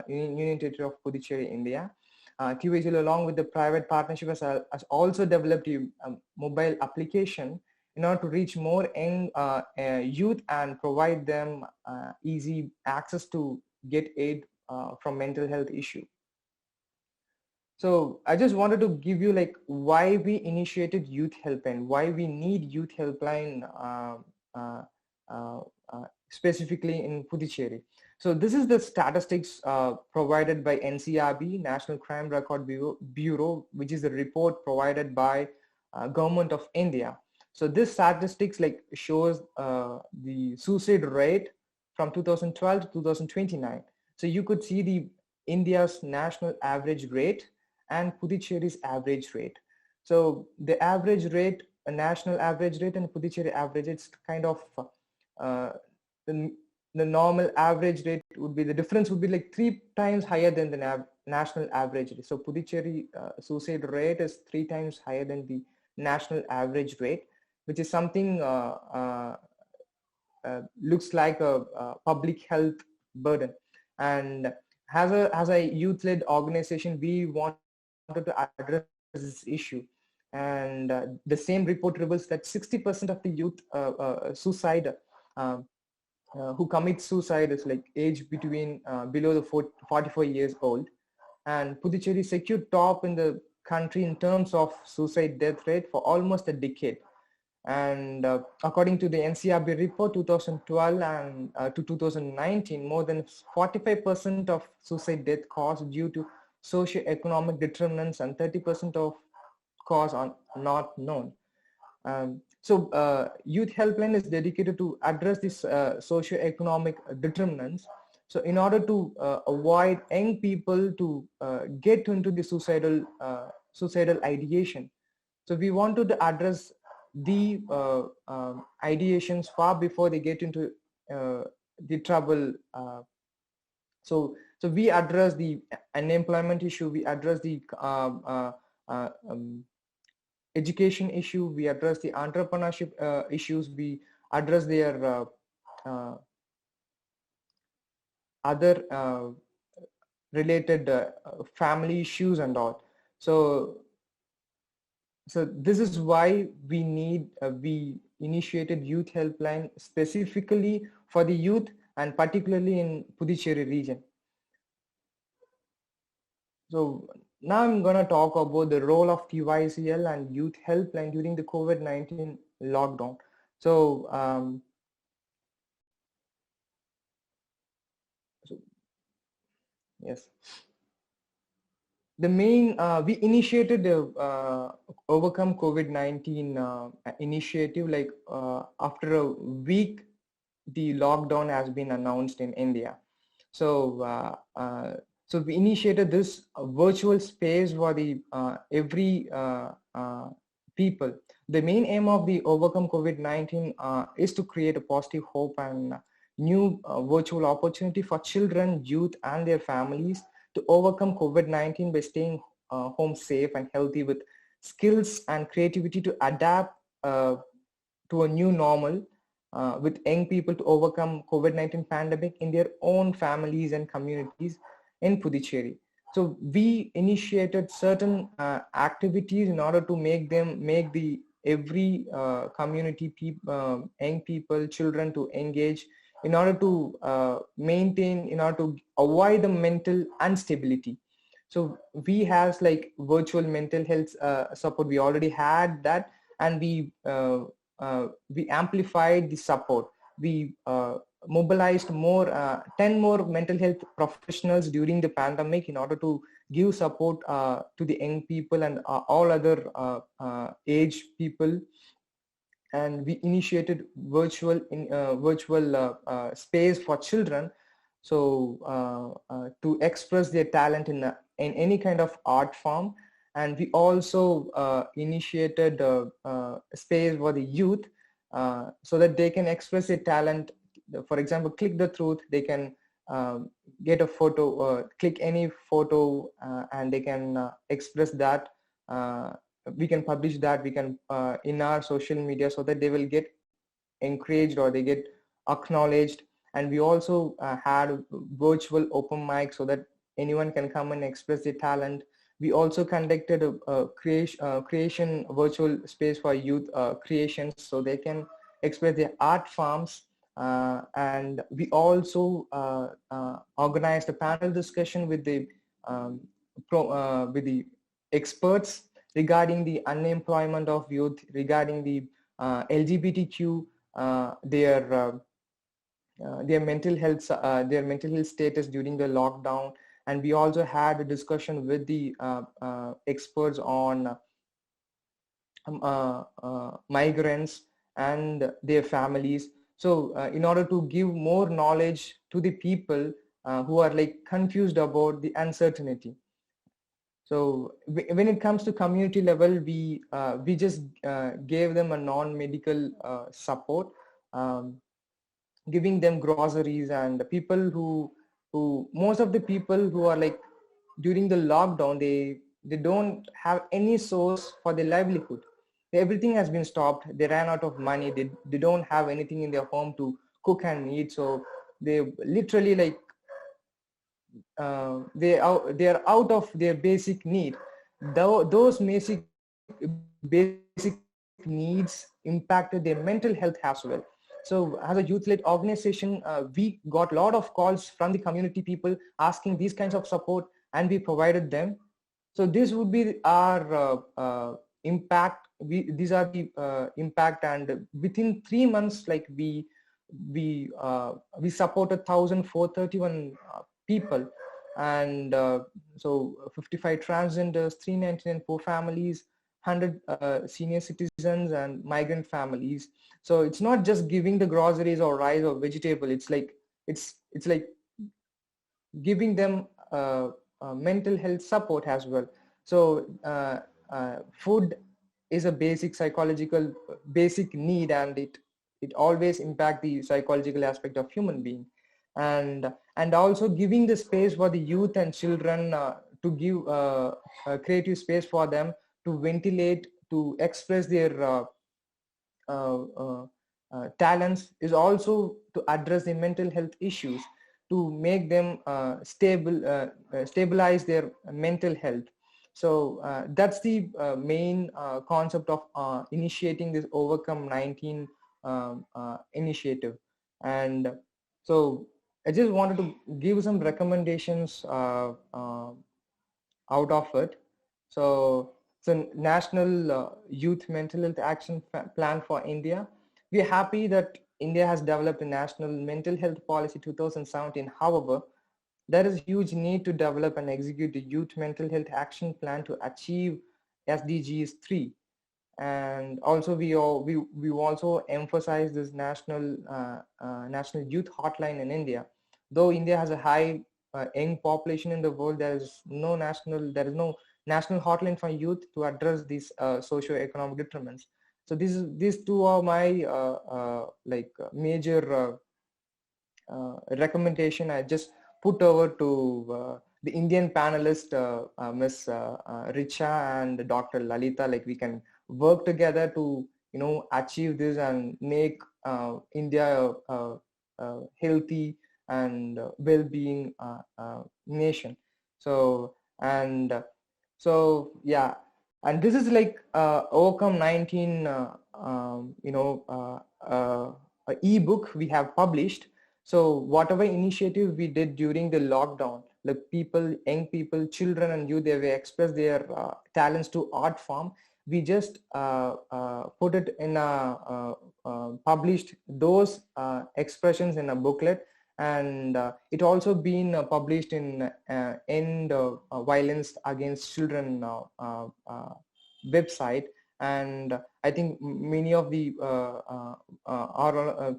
Union Territory of Puducherry, India. TYCL, along with the private partnership, has also developed a mobile application in order to reach more young youth and provide them easy access to get aid from mental health issue. So I just wanted to give you why we initiated Youth Helpline, why we need Youth Helpline specifically in Puducherry. So this is the statistics provided by NCRB, National Crime Record Bureau, which is a report provided by Government of India. So this statistics shows the suicide rate from 2012 to 2029. So you could see the India's national average rate and Puducherry's average rate. So the average rate, a national average rate, and Puducherry average, it's kind of the normal average rate would be, the difference would be 3 times higher than the national average rate. So Puducherry suicide rate is 3 times higher than the national average rate, which is something looks like a public health burden. And as a youth-led organization, we wanted to address this issue. And the same report reveals that 60% of the youth suicide who commit suicide is age between below the 44 years old. And Puducherry secured top in the country in terms of suicide death rate for almost a decade. And according to the NCRB report 2012 and to 2019, more than 45% of suicide death caused due to socio-economic determinants and 30% of cause are not known. Youth Helpline is dedicated to address these socio-economic determinants. So in order to avoid young people to get into the suicidal ideation. So we wanted to address the ideations far before they get into the trouble. So we address the unemployment issue, we address the education issue, we address the entrepreneurship issues, we address their other related family issues and all. So this is why we initiated Youth Helpline specifically for the youth and particularly in Puducherry region. So now I'm going to talk about the role of TYCL and Youth Helpline during the COVID-19 lockdown. So, yes. The main, we initiated the Overcome COVID-19 initiative like after a week, the lockdown has been announced in India. So, so we initiated this virtual space for the every people. The main aim of the Overcome COVID-19 is to create a positive hope and new virtual opportunity for children, youth, and their families to overcome COVID-19 by staying home safe and healthy with skills and creativity to adapt to a new normal with young people to overcome COVID-19 pandemic in their own families and communities in Puducherry. So we initiated certain activities in order to make the every community, young people, children to engage in order to maintain, in order to avoid the mental instability. So we have like virtual mental health support. We already had that, and we amplified the support. We mobilized more 10 more mental health professionals during the pandemic in order to give support to the young people and all other age people. And we initiated virtual space for children, so to express their talent in any kind of art form. And we also initiated a space for the youth so that they can express their talent. For example, click the truth, they can get a photo, click any photo, and they can express that. We can publish that, we can in our social media, so that they will get encouraged or they get acknowledged. And we also had virtual open mic so that anyone can come and express their talent. We also conducted a creation virtual space for youth creations so they can express their art forms. And we also organized a panel discussion with the experts regarding the unemployment of youth, regarding the LGBTQ, their mental health status during the lockdown. And we also had a discussion with the experts on migrants and their families. So in order to give more knowledge to the people who are like confused about the uncertainty. So when it comes to community level, we just gave them a non-medical support, giving them groceries. And the people who most of the people who are like during the lockdown, they don't have any source for their livelihood. Everything has been stopped. They ran out of money. They don't have anything in their home to cook and eat. So they literally like they are out of their basic need. Those basic needs impacted their mental health as well. So as a youth-led organization, we got a lot of calls from the community people asking these kinds of support, and we provided them. So this would be our impact. These are the impact, and within 3 months, like we supported 1,431 people, and so 55 transgenders, 399 poor families, 100 senior citizens and migrant families. So it's not just giving the groceries or rice or vegetable. It's like giving them mental health support as well. So food is a basic psychological basic need, and it always impacts the psychological aspect of human being, and also giving the space for the youth and children to give a creative space for them to ventilate, to express their talents, is also to address the mental health issues, to make them stabilize their mental health. So that's the main concept of initiating this Overcome 19 initiative. And so I just wanted to give some recommendations out of it. So it's a National Youth Mental Health Action Plan for India. We are happy that India has developed a National Mental Health Policy 2017. However, there is a huge need to develop and execute the Youth Mental Health Action Plan to achieve SDGs 3. And also we also emphasize this national youth hotline in India. Though India has a high young population in the world, there is no national hotline for youth to address these socio-economic determinants. So these two are my major recommendation. I just put over to the Indian panelist, Ms. Richa and Dr. Lalitha. Like, we can work together to achieve this and make India a healthy and well-being nation. So yeah, and this is like Overcome 19 ebook we have published. So whatever initiative we did during the lockdown, like young people, children and youth, they will express their talents to art form. We just put it in published those expressions in a booklet, and it also been published in End Violence Against Children website. And I think many of the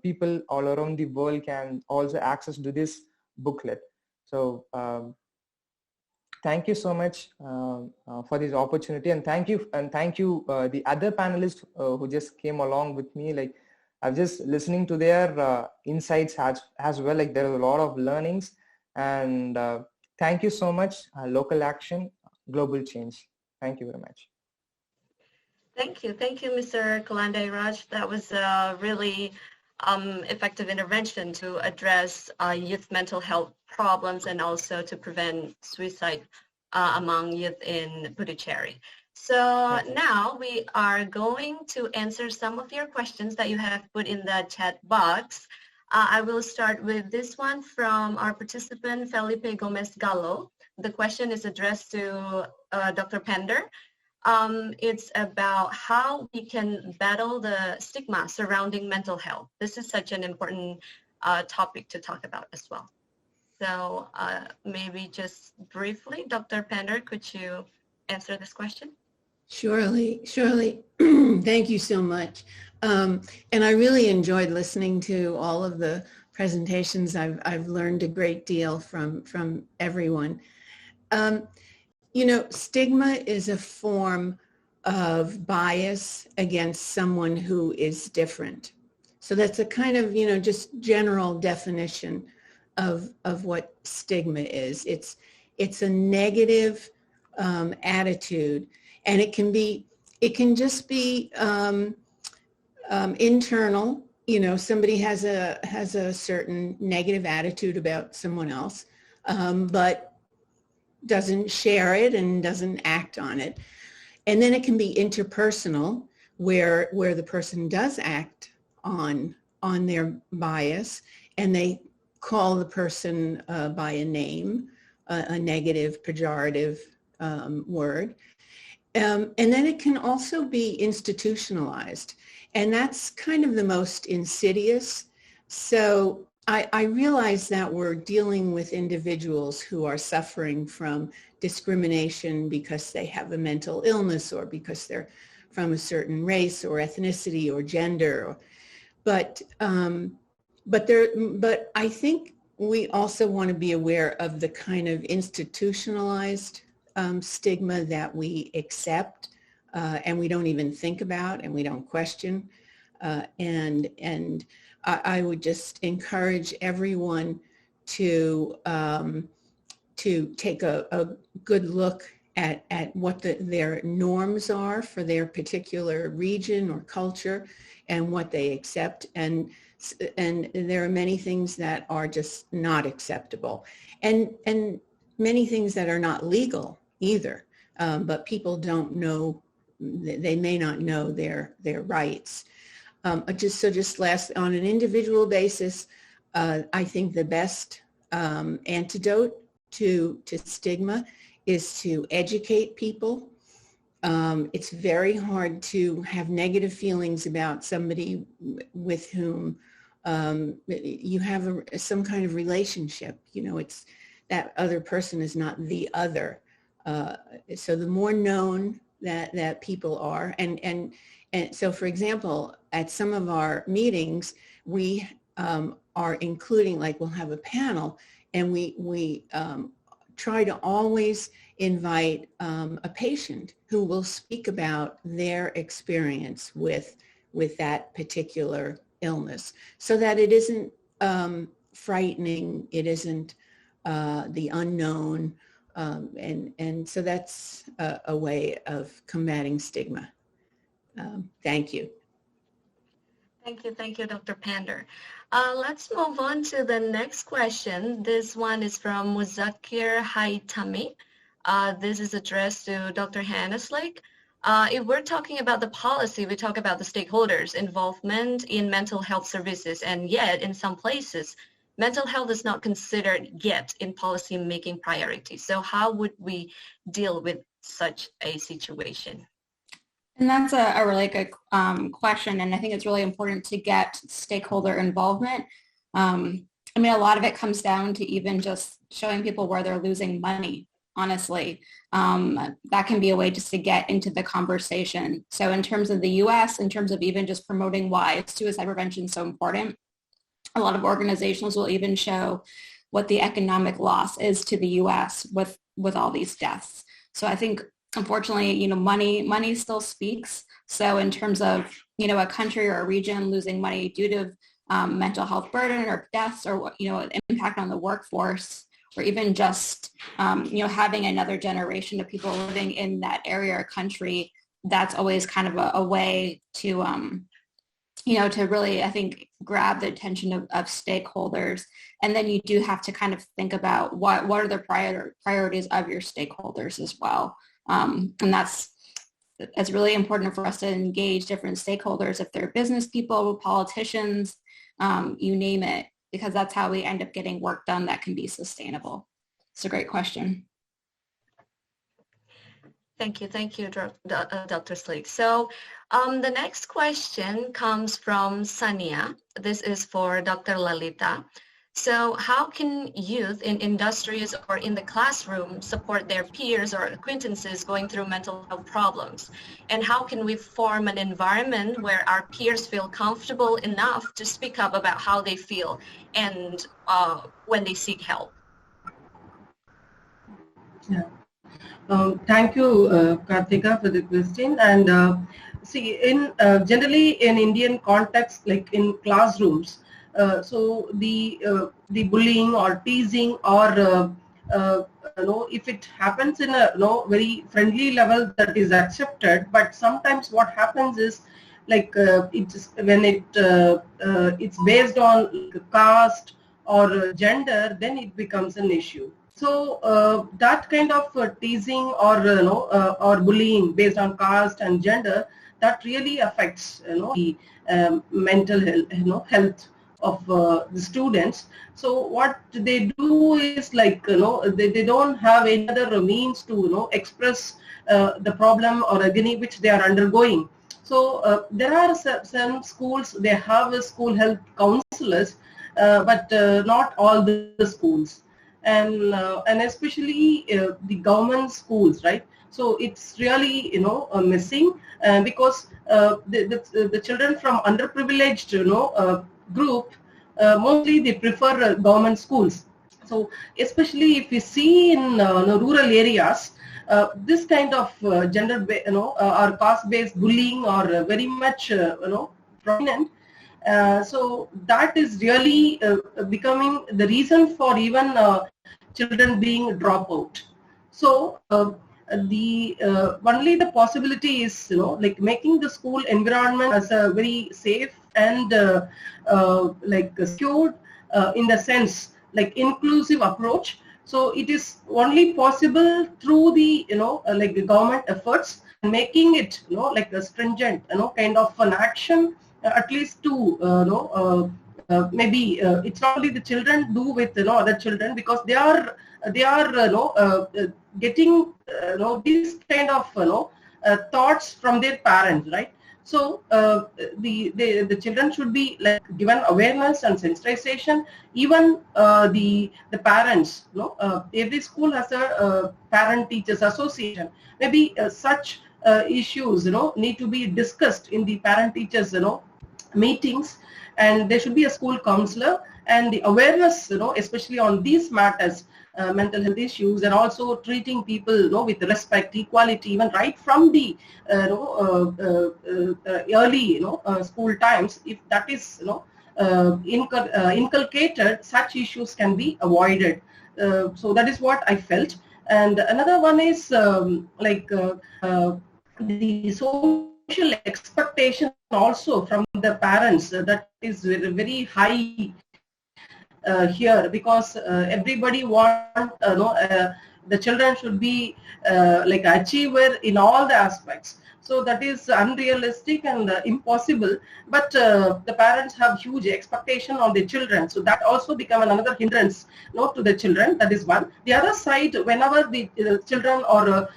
people all around the world can also access to this booklet. So thank you so much for this opportunity, and thank you the other panelists who just came along with me. Like, I'm just listening to their insights as well. Like, there are a lot of learnings, and thank you so much. Local action, global change. Thank you very much. Thank you, Mr. Kulandai Raj. That was a really effective intervention to address youth mental health problems and also to prevent suicide among youth in Puducherry. So now we are going to answer some of your questions that you have put in the chat box. I will start with this one from our participant, Felipe Gomez Gallo. The question is addressed to Dr. Pender. It's about how we can battle the stigma surrounding mental health. This is such an important topic to talk about as well. So maybe just briefly, Dr. Pender, could you answer this question? Surely. Thank you so much. And I really enjoyed listening to all of the presentations. I've learned a great deal from everyone. Stigma is a form of bias against someone who is different. So that's a kind of, just general definition of what stigma is. It's a negative attitude, and it can just be internal. Somebody has a certain negative attitude about someone else, but doesn't share it and doesn't act on it. And then it can be interpersonal, where the person does act on their bias, and they call the person by a name, a negative, pejorative word. And then it can also be institutionalized, and that's kind of the most insidious. So I realize that we're dealing with individuals who are suffering from discrimination because they have a mental illness or because they're from a certain race or ethnicity or gender. But I think we also want to be aware of the kind of institutionalized stigma that we accept and we don't even think about and we don't question. And I would just encourage everyone to take a good look at what their norms are for their particular region or culture and what they accept. And there are many things that are just not acceptable and many things that are not legal either, but people don't know, they may not know their rights. Just last, on an individual basis, I think the best antidote to stigma is to educate people. It's very hard to have negative feelings about somebody with whom you have some kind of relationship. You know, it's that other person is not the other. So the more known that people are, and so, for example, at some of our meetings, we are including, like we'll have a panel, and we try to always invite a patient who will speak about their experience with that particular illness, so that it isn't frightening, it isn't the unknown, and so that's a way of combating stigma. Thank you. Thank you, Dr. Pender. Let's move on to the next question. This one is from Muzakir Haitami. This is addressed to Dr. Hannah Szlyk. If we're talking about the policy, we talk about the stakeholders' involvement in mental health services, and yet in some places, mental health is not considered yet in policy-making priorities. So how would we deal with such a situation? And that's a really good question, and I think it's really important to get stakeholder involvement. I mean, a lot of it comes down to even just showing people where they're losing money, honestly. That can be a way just to get into the conversation. So in terms of the US, in terms of even just promoting why suicide prevention is so important, a lot of organizations will even show what the economic loss is to the US with all these deaths. So I think, unfortunately, you know, money still speaks. So in terms of, you know, a country or a region losing money due to mental health burden or deaths or, you know, impact on the workforce, or even just, you know, having another generation of people living in that area or country, that's always kind of a way to, you know, to really, I think, grab the attention of stakeholders. And then you do have to kind of think about what are the priorities of your stakeholders as well. And it's really important for us to engage different stakeholders, if they're business people, politicians, you name it, because that's how we end up getting work done that can be sustainable. It's a great question. Thank you, Dr. Szlyk. So the next question comes from Sania. This is for Dr. Lalitha. So how can youth in industries or in the classroom support their peers or acquaintances going through mental health problems? And how can we form an environment where our peers feel comfortable enough to speak up about how they feel and when they seek help? Yeah. Thank you, Karthika, for the question. And see, generally in Indian context, like in classrooms, so the bullying or teasing or if it happens in a very friendly level, that is accepted. But sometimes what happens is, like when it's based on caste or gender, then it becomes an issue. So that kind of teasing or bullying based on caste and gender, that really affects the mental health of the students. So what they do is, like they don't have any other means to express the problem or agony which they are undergoing. So there are some schools, they have a school health counselors, but not all the schools, and especially the government schools, right? So it's really, missing, because the children from underprivileged, group, mostly they prefer government schools. So especially if we see in rural areas, this kind of gender, or caste-based bullying are very much, prominent. So that is really becoming the reason for even children being drop out. So only the possibility is, like making the school environment as a very safe and like secured, in the sense like inclusive approach. So it is only possible through the, like the government efforts, making it, like a stringent, kind of an action, at least to, maybe it's not only the children do with, other children, because they are getting, these kind of, thoughts from their parents, right? So the children should be like given awareness and sensitization. Even the parents, every school has a parent teachers association. Maybe such issues, need to be discussed in the parent teachers, meetings, and there should be a school counselor, and the awareness, especially on these matters, mental health issues, and also treating people, with respect, equality, even right from the early, school times. If that is, inculcated, such issues can be avoided. So that is what I felt. And another one is like the social expectation also from the parents, that is very, very high here, because everybody want, the children should be like achiever in all the aspects. So that is unrealistic and impossible. But the parents have huge expectation on their children, so that also become another hindrance, to the children. That is one. The other side, whenever the children or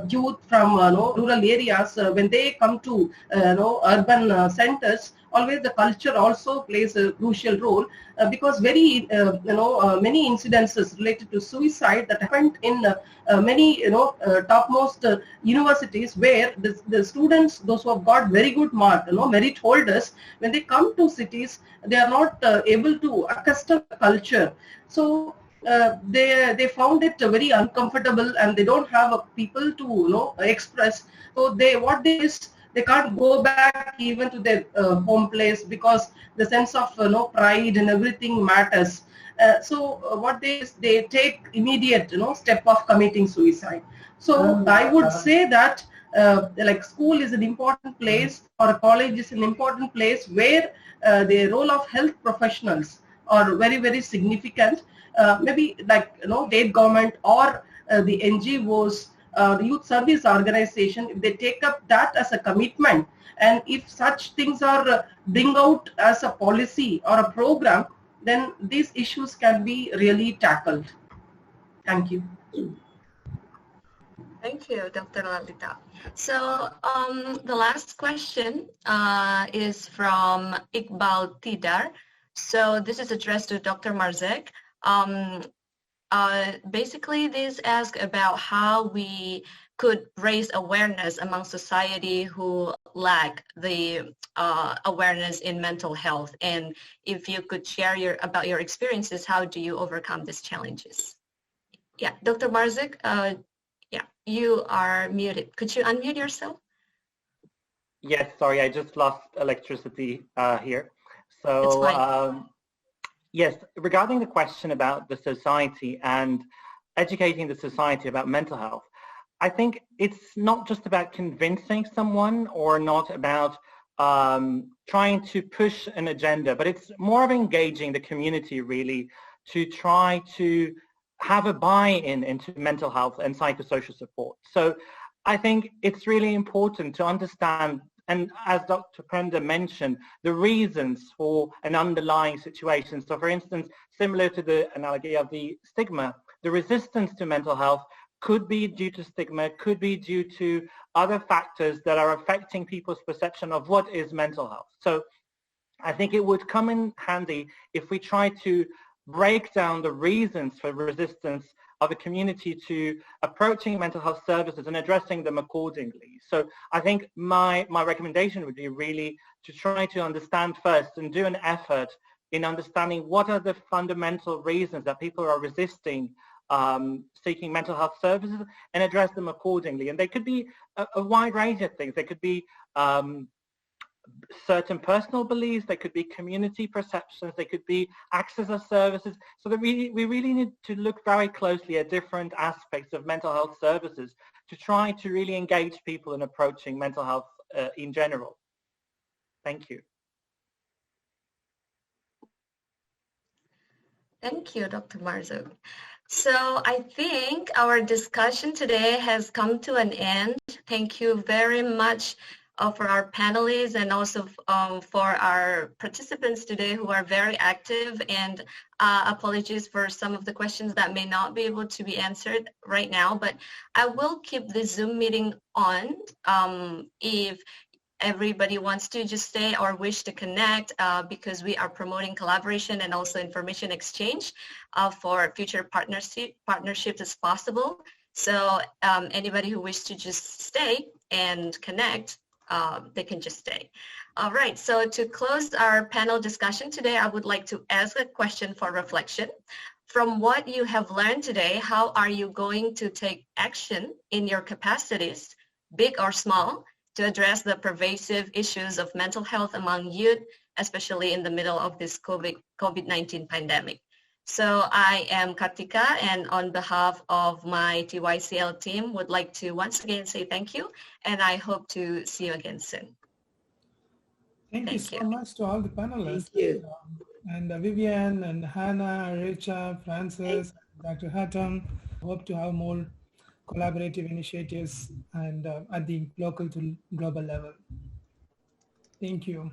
youth from rural areas, when they come to urban centers, always the culture also plays a crucial role, because very many incidences related to suicide that happened in many topmost universities, where the students, those who have got very good mark, merit holders, when they come to cities, they are not able to accustom culture. So they found it very uncomfortable, and they don't have people to express. So they can't go back even to their home place, because the sense of pride and everything matters. So what they take immediate step of committing suicide. So I would say that like school is an important place, or a college is an important place, where the role of health professionals are very, very significant. Maybe like state government or the NGOs, youth service organization, if they take up that as a commitment, and if such things are bring out as a policy or a program, then these issues can be really tackled. Thank you. Thank you, Dr. Lalitha. So the last question is from Iqbal Tidar. So this is addressed to Dr. Marzek. Basically, this asks about how we could raise awareness among society who lack the awareness in mental health, and if you could share about your experiences, how do you overcome these challenges? Yeah, Dr. Marzek, yeah, you are muted. Could you unmute yourself? Yes, sorry, I just lost electricity here. So yes, regarding the question about the society and educating the society about mental health, I think it's not just about convincing someone or not about trying to push an agenda, but it's more of engaging the community really to try to have a buy-in into mental health and psychosocial support. So I think it's really important to understand, and as Dr. Pender mentioned, the reasons for an underlying situation. So for instance, similar to the analogy of the stigma, the resistance to mental health could be due to stigma, could be due to other factors that are affecting people's perception of what is mental health. So I think it would come in handy if we try to break down the reasons for resistance of the community to approaching mental health services and addressing them accordingly. So I think my recommendation would be really to try to understand first and do an effort in understanding what are the fundamental reasons that people are resisting seeking mental health services and address them accordingly. And they could be a wide range of things. They could be certain personal beliefs, they could be community perceptions, they could be access of services. So that we really need to look very closely at different aspects of mental health services to try to really engage people in approaching mental health in general. Thank you. Thank you, Dr. Marzouk. So I think our discussion today has come to an end. Thank you very much for our panelists and also for our participants today who are very active, and apologies for some of the questions that may not be able to be answered right now, but I will keep the Zoom meeting on if everybody wants to just stay or wish to connect because we are promoting collaboration and also information exchange for future partnerships as possible. So anybody who wishes to just stay and connect, they can just stay. All right, so to close our panel discussion today, I would like to ask a question for reflection. From what you have learned today, how are you going to take action in your capacities, big or small, to address the pervasive issues of mental health among youth, especially in the middle of this COVID-19 pandemic? So I am Kartika, and on behalf of my TYCL team, would like to once again say thank you, and I hope to see you again soon. Thank you so much to all the panelists. Thank you. And Vivian and Hannah, Richa, Francis, Dr. Hatem. Hope to have more collaborative initiatives and at the local to global level. Thank you.